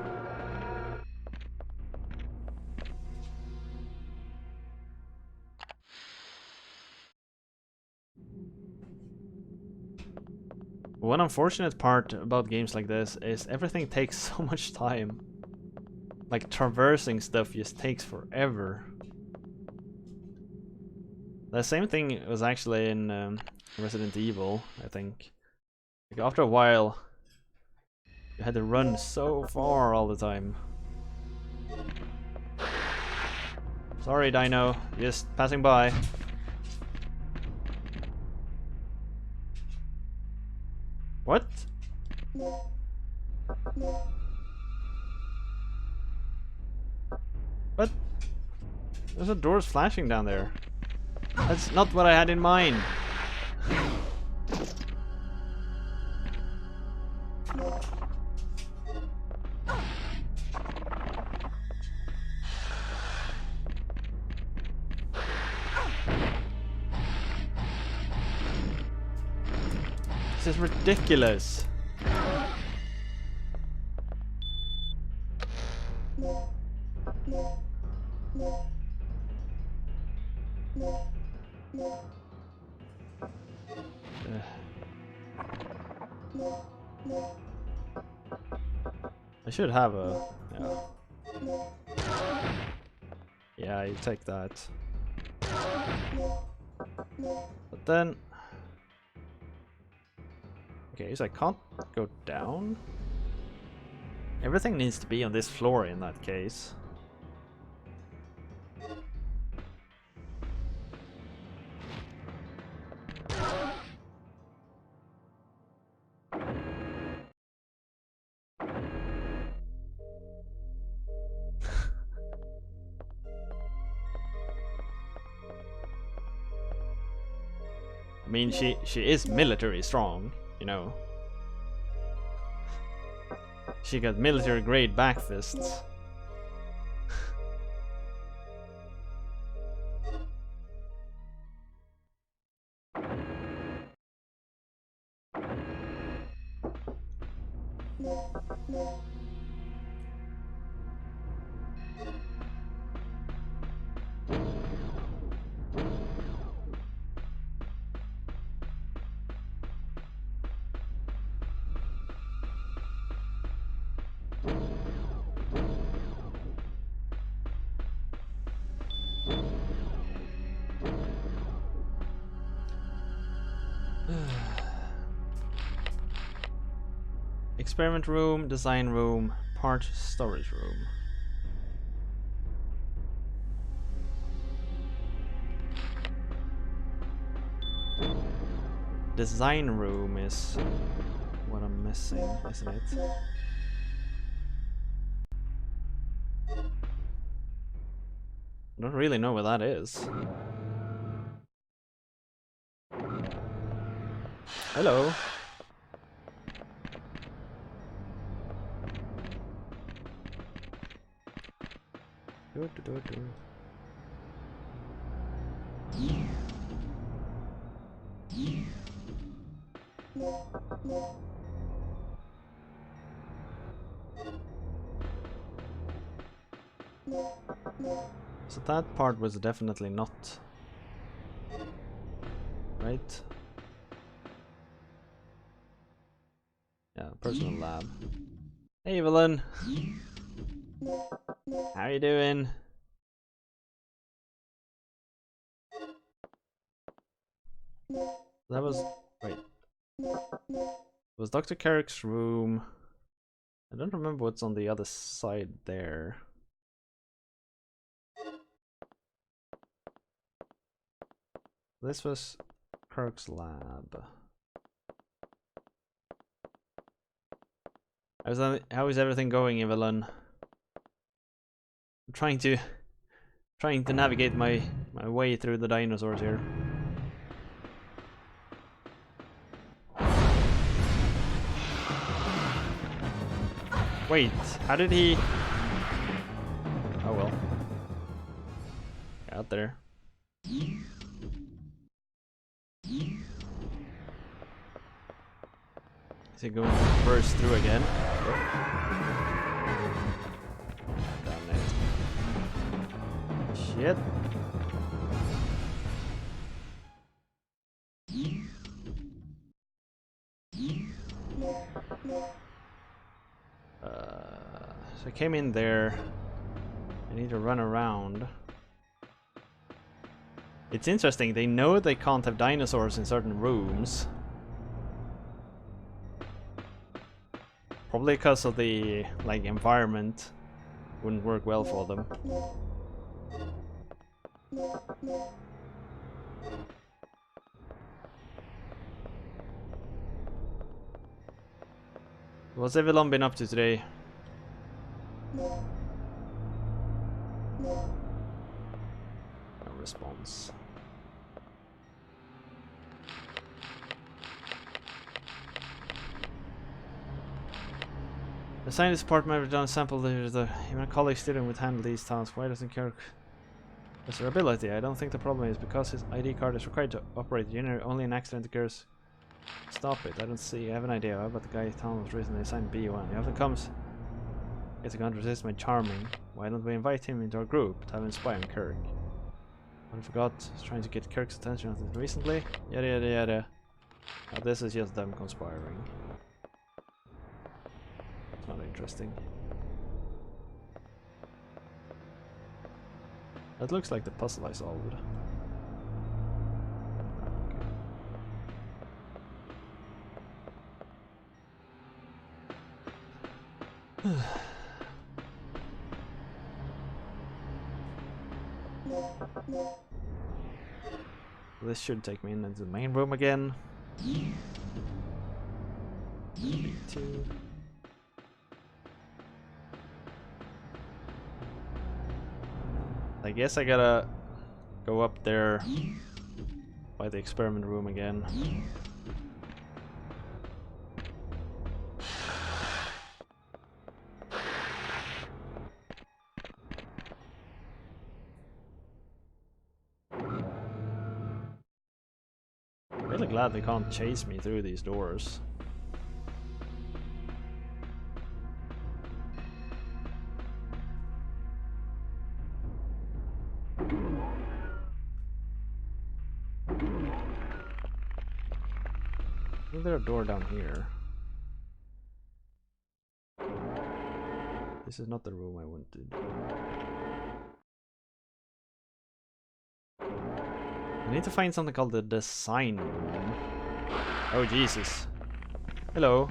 One unfortunate part about games like this is everything takes so much time. Like traversing stuff just takes forever. The same thing was actually in Resident Evil, I think. Like after a while, you had to run so far all the time. Sorry, Dino, just passing by. What? What? There's a doors flashing down there. That's not what I had in mind. This is ridiculous. I should have a... Yeah, you take that. But then... Okay, so I can't go down? Everything needs to be on this floor in that case. I mean, she is military strong, you know. She got military grade back fists. Experiment room, design room, part storage room. Design room is what I'm missing, isn't it? I don't really know what that is. Hello. Do. So that part was definitely not right. Yeah, personal lab. Hey Evelyn! How you doing? That was right. It was Dr. Carrick's room. I don't remember what's on the other side there. This was Kirk's lab. How is everything going, Evelyn? I'm trying to navigate my way through the dinosaurs here. Wait, how did he? Oh well. Get out there. Is he going to burst through again? Damn it. Shit. So I came in there. I need to run around. It's interesting, they know they can't have dinosaurs in certain rooms. Probably because of the environment wouldn't work well for them. What's Evelyn been up to today? No response. The science department have done a sample there. Even a college student would handle these tasks. Why doesn't Kirk? That's their ability. I don't think the problem is because his ID card is required to operate the generator. Only an accident occurs. Stop it. I don't see. I have an idea. How about the guy Tom was recently assigned B1? He often comes. Guess I can't resist my charming. Why don't we invite him into our group to have him spy on Kirk? I forgot. I was trying to get Kirk's attention on this recently. Yada yada yada. Now this is just them conspiring. It's not interesting. That looks like the puzzle I solved. Okay. This should take me into the main room again. Two. I guess I gotta go up there by the experiment room again. Really glad they can't chase me through these doors. think there's a door down here. This is not the room I wanted. I need to find something called the design room. Oh Jesus. Hello.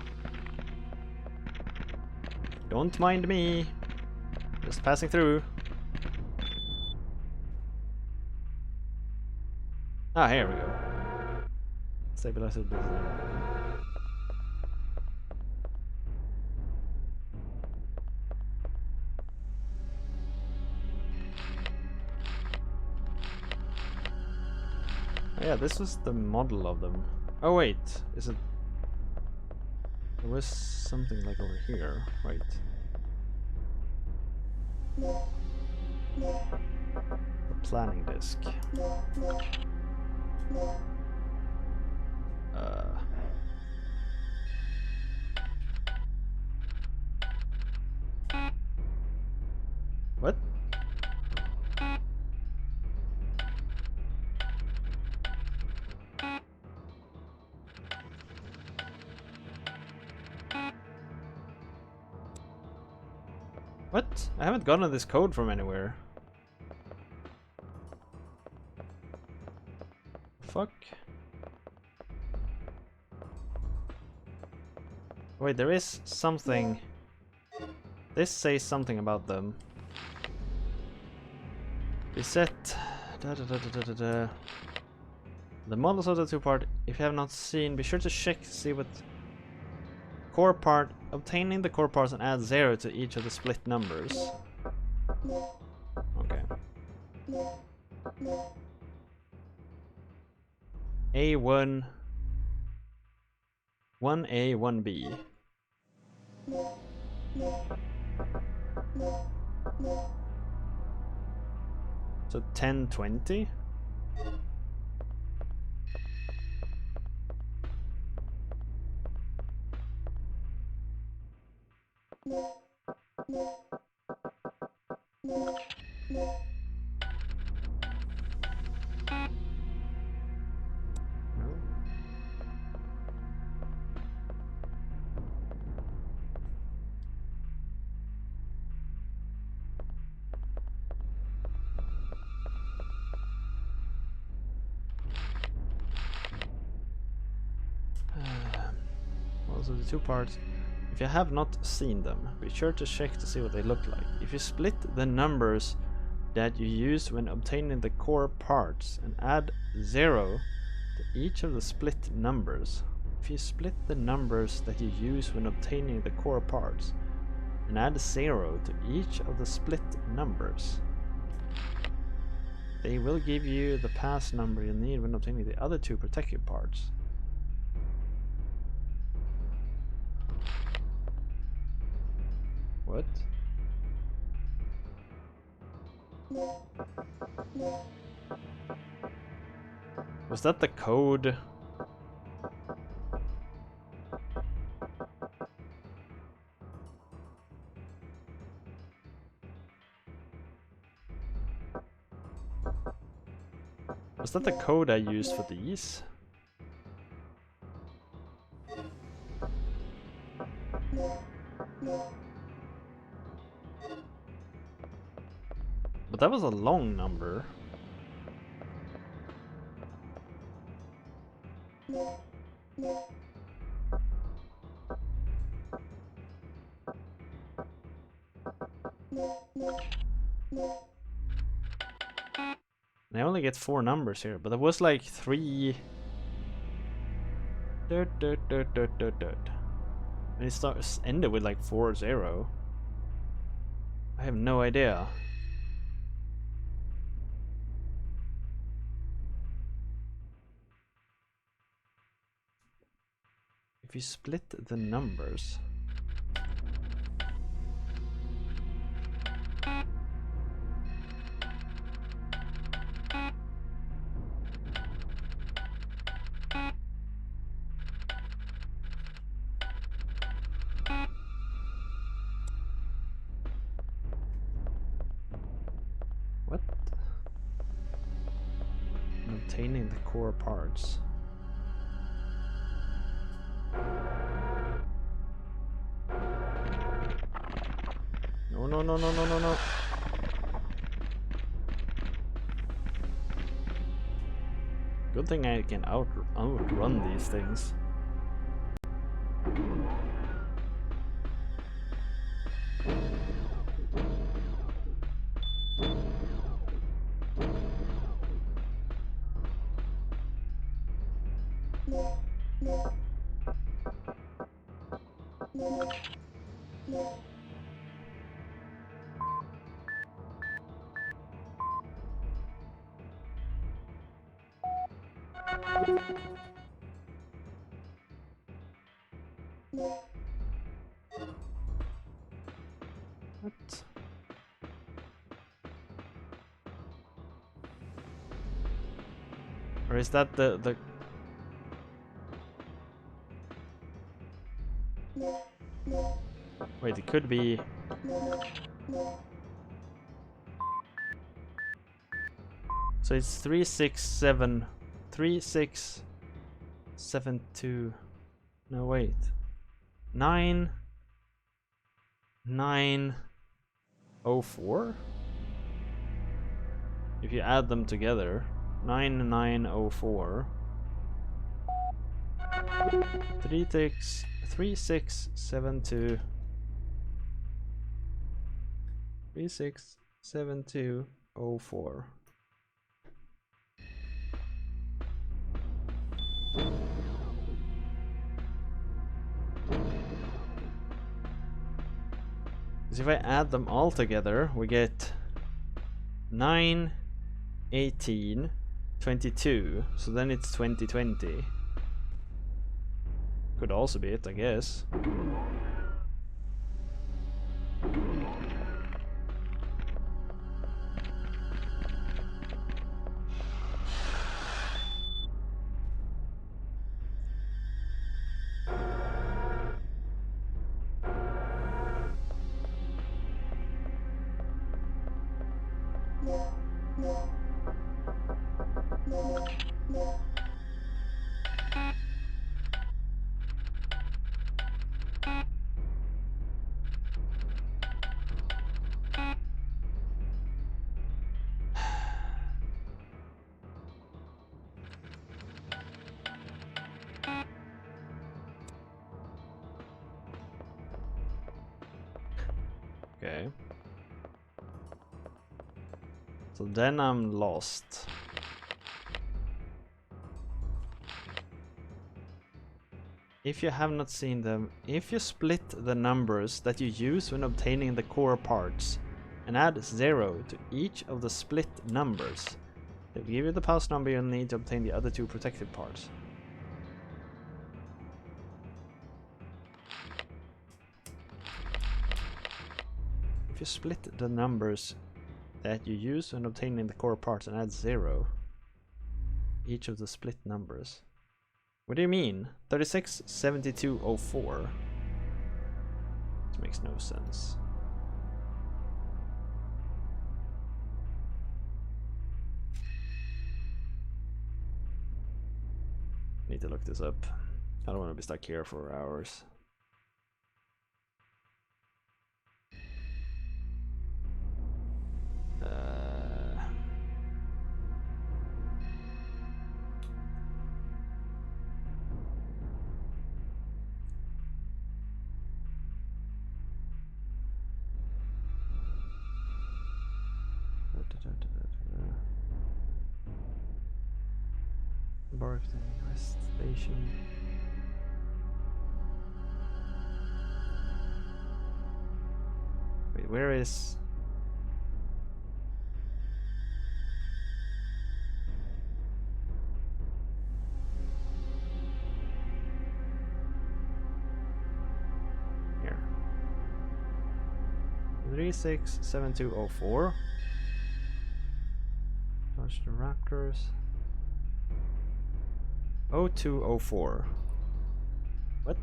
Don't mind me. Just passing through. Ah, here we go. Stabilizer design room. Oh yeah, this was the model of them. Oh wait, is it... There was something like over here, right? The planning disc. What? What? I haven't gotten this code from anywhere. Fuck. Wait, there is something. This says something about them. Reset. The models of the two part. If you have not seen, be sure to check to see what core part. Obtaining the core parts and add 0 to each of the split numbers. Okay. A1, 1A, 1B. So 10, 20? Also the two parts. If you have not seen them, be sure to check to see what they look like. If you split the numbers that you use when obtaining the core parts and add 0 to each of the split numbers. If you split the numbers that you use when obtaining the core parts and add 0 to each of the split numbers, they will give you the pass number you need when obtaining the other two protective parts. What? Was that the code? Was that the code I used for these? But that was a long number. And I only get 4 numbers here, but there was like 3. And it ended with like 4-0. I have no idea. If you split the numbers. What? And obtaining the core parts. Oh no no no no no no. Good thing I can outrun these things. What? Or is that the Wait, it could be. So it's 3672. No, wait. 9904? If you add them together, 9904. 3672. 367204. Because if I add them all together, we get 9, 18, 22. So then it's 2020. Could also be it, I guess. Okay. So then I'm lost. If you have not seen them, if you split the numbers that you use when obtaining the core parts and add 0 to each of the split numbers, they will give you the pulse number you'll need to obtain the other 2 protective parts. If you split the numbers that you use when obtaining the core parts and add 0 each of the split numbers. What do you mean? 367204. This makes no sense. Need to look this up. I don't want to be stuck here for hours. Barking West Station. Wait, where is... Here. 367204. Dodge the Raptors. 0204. What?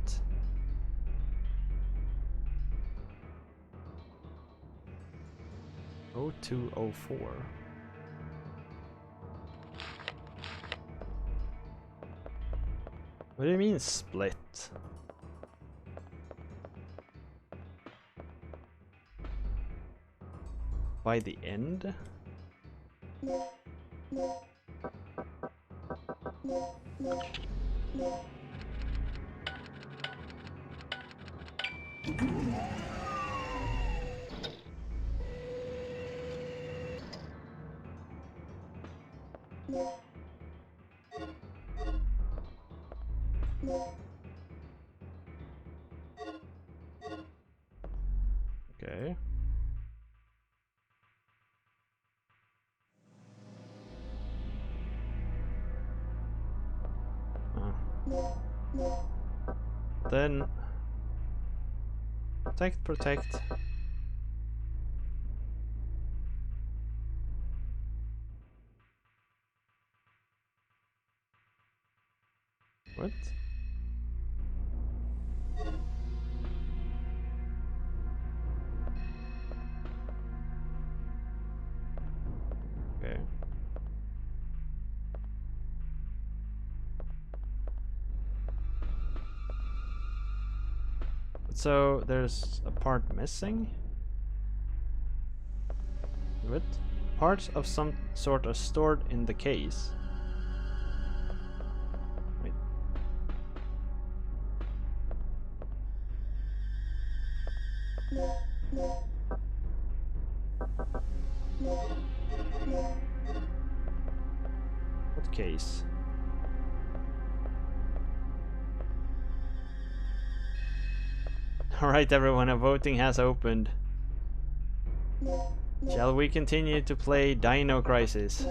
Oh, 0204. What do you mean split? by the end. Okay. Then protect. What? Okay. So there's a part missing. What? Parts of some sort are stored in the case. Wait. What case? Alright everyone, a voting has opened. Shall we continue to play Dino Crisis?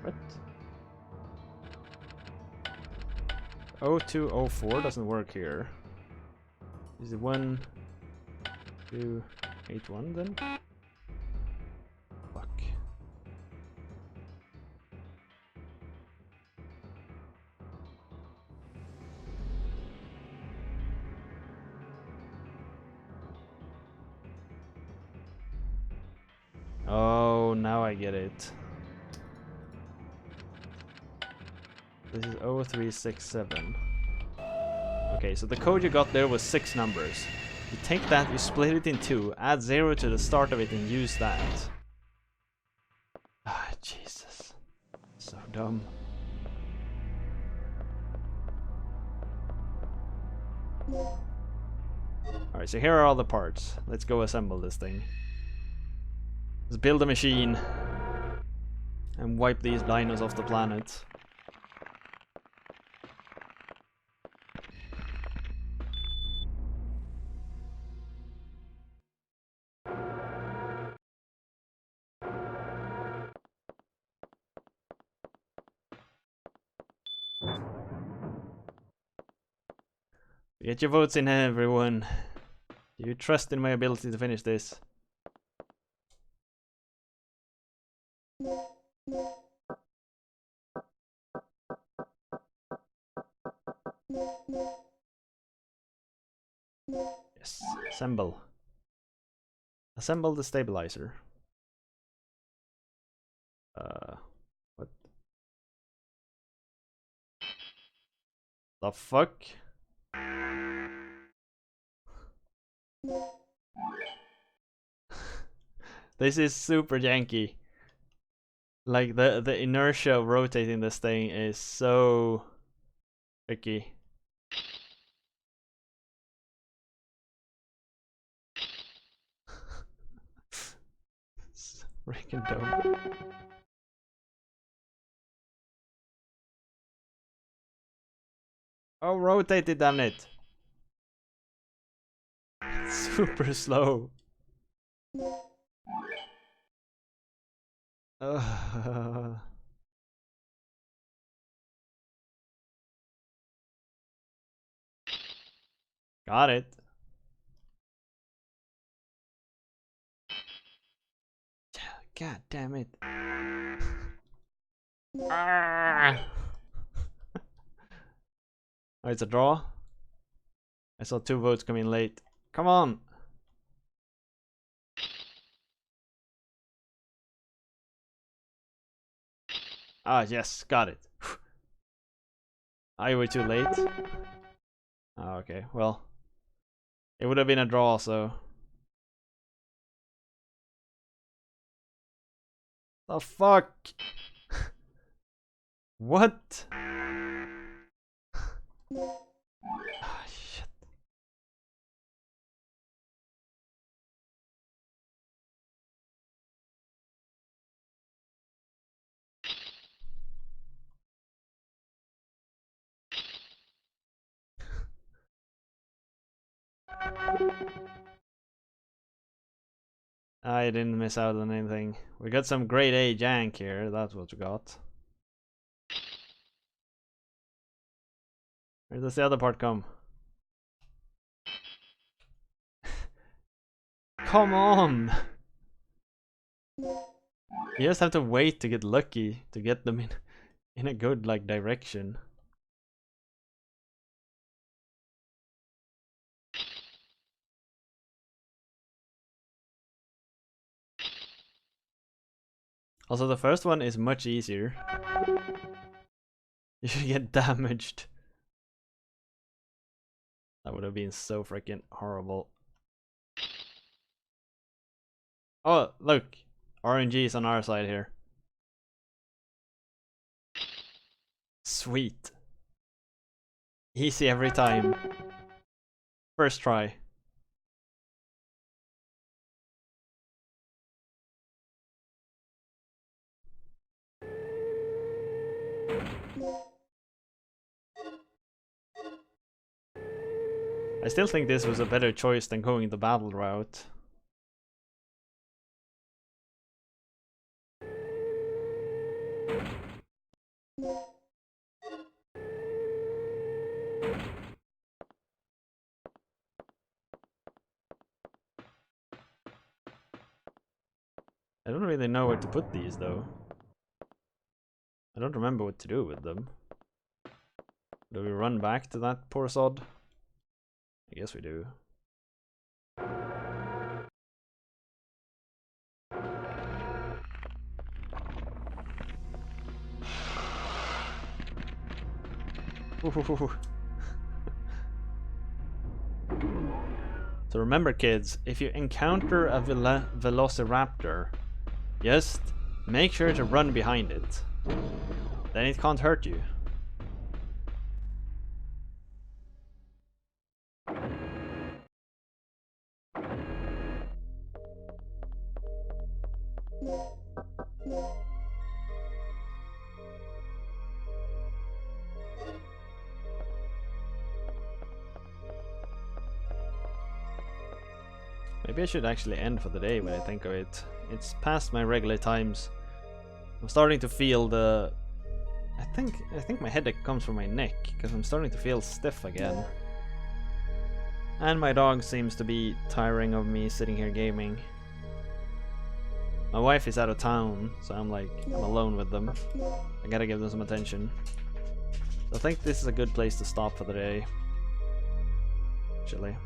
What? 0204 doesn't work here. Is it 1281 then? Fuck. Oh, now I get it. This is 0367. Okay, so the code you got there was 6 numbers. You take that, you split it in 2, add 0 to the start of it and use that. Ah, Jesus. So dumb. Alright, so here are all the parts. Let's go assemble this thing. Let's build a machine. And wipe these dinos off the planet. Get your votes in, everyone. Do you trust in my ability to finish this? Yes, assemble. Assemble the stabilizer. What the fuck? This is super janky. Like the inertia of rotating this thing is so tricky. It's freaking dumb. Oh, rotate it, damn it! It's super slow. Got it. God damn it. Oh, it's a draw. I saw 2 votes come in late. Come on. Ah, yes, got it. Oh, you were too late? Oh, okay, well. It would have been a draw, so. The fuck? What? Ah, shit. I didn't miss out on anything. We got some grade A jank here, that's what we got. Where does the other part come? Come on! You just have to wait to get lucky to get them in a good like direction. Also, the first one is much easier. You should get damaged. That would have been so freaking horrible. Oh, look! RNG is on our side here. Sweet. Easy every time. First try. I still think this was a better choice than going the battle route. I don't really know where to put these though. I don't remember what to do with them. Do we run back to that poor sod? I guess we do. So remember kids, if you encounter a velociraptor, just make sure to run behind it. Then it can't hurt you. Maybe I should actually end for the day when I think of it. It's past my regular times. I'm starting to feel the... I think my headache comes from my neck, because I'm starting to feel stiff again. And my dog seems to be tiring of me sitting here gaming. My wife is out of town, so I'm alone with them. I gotta give them some attention. So I think this is a good place to stop for the day. Actually.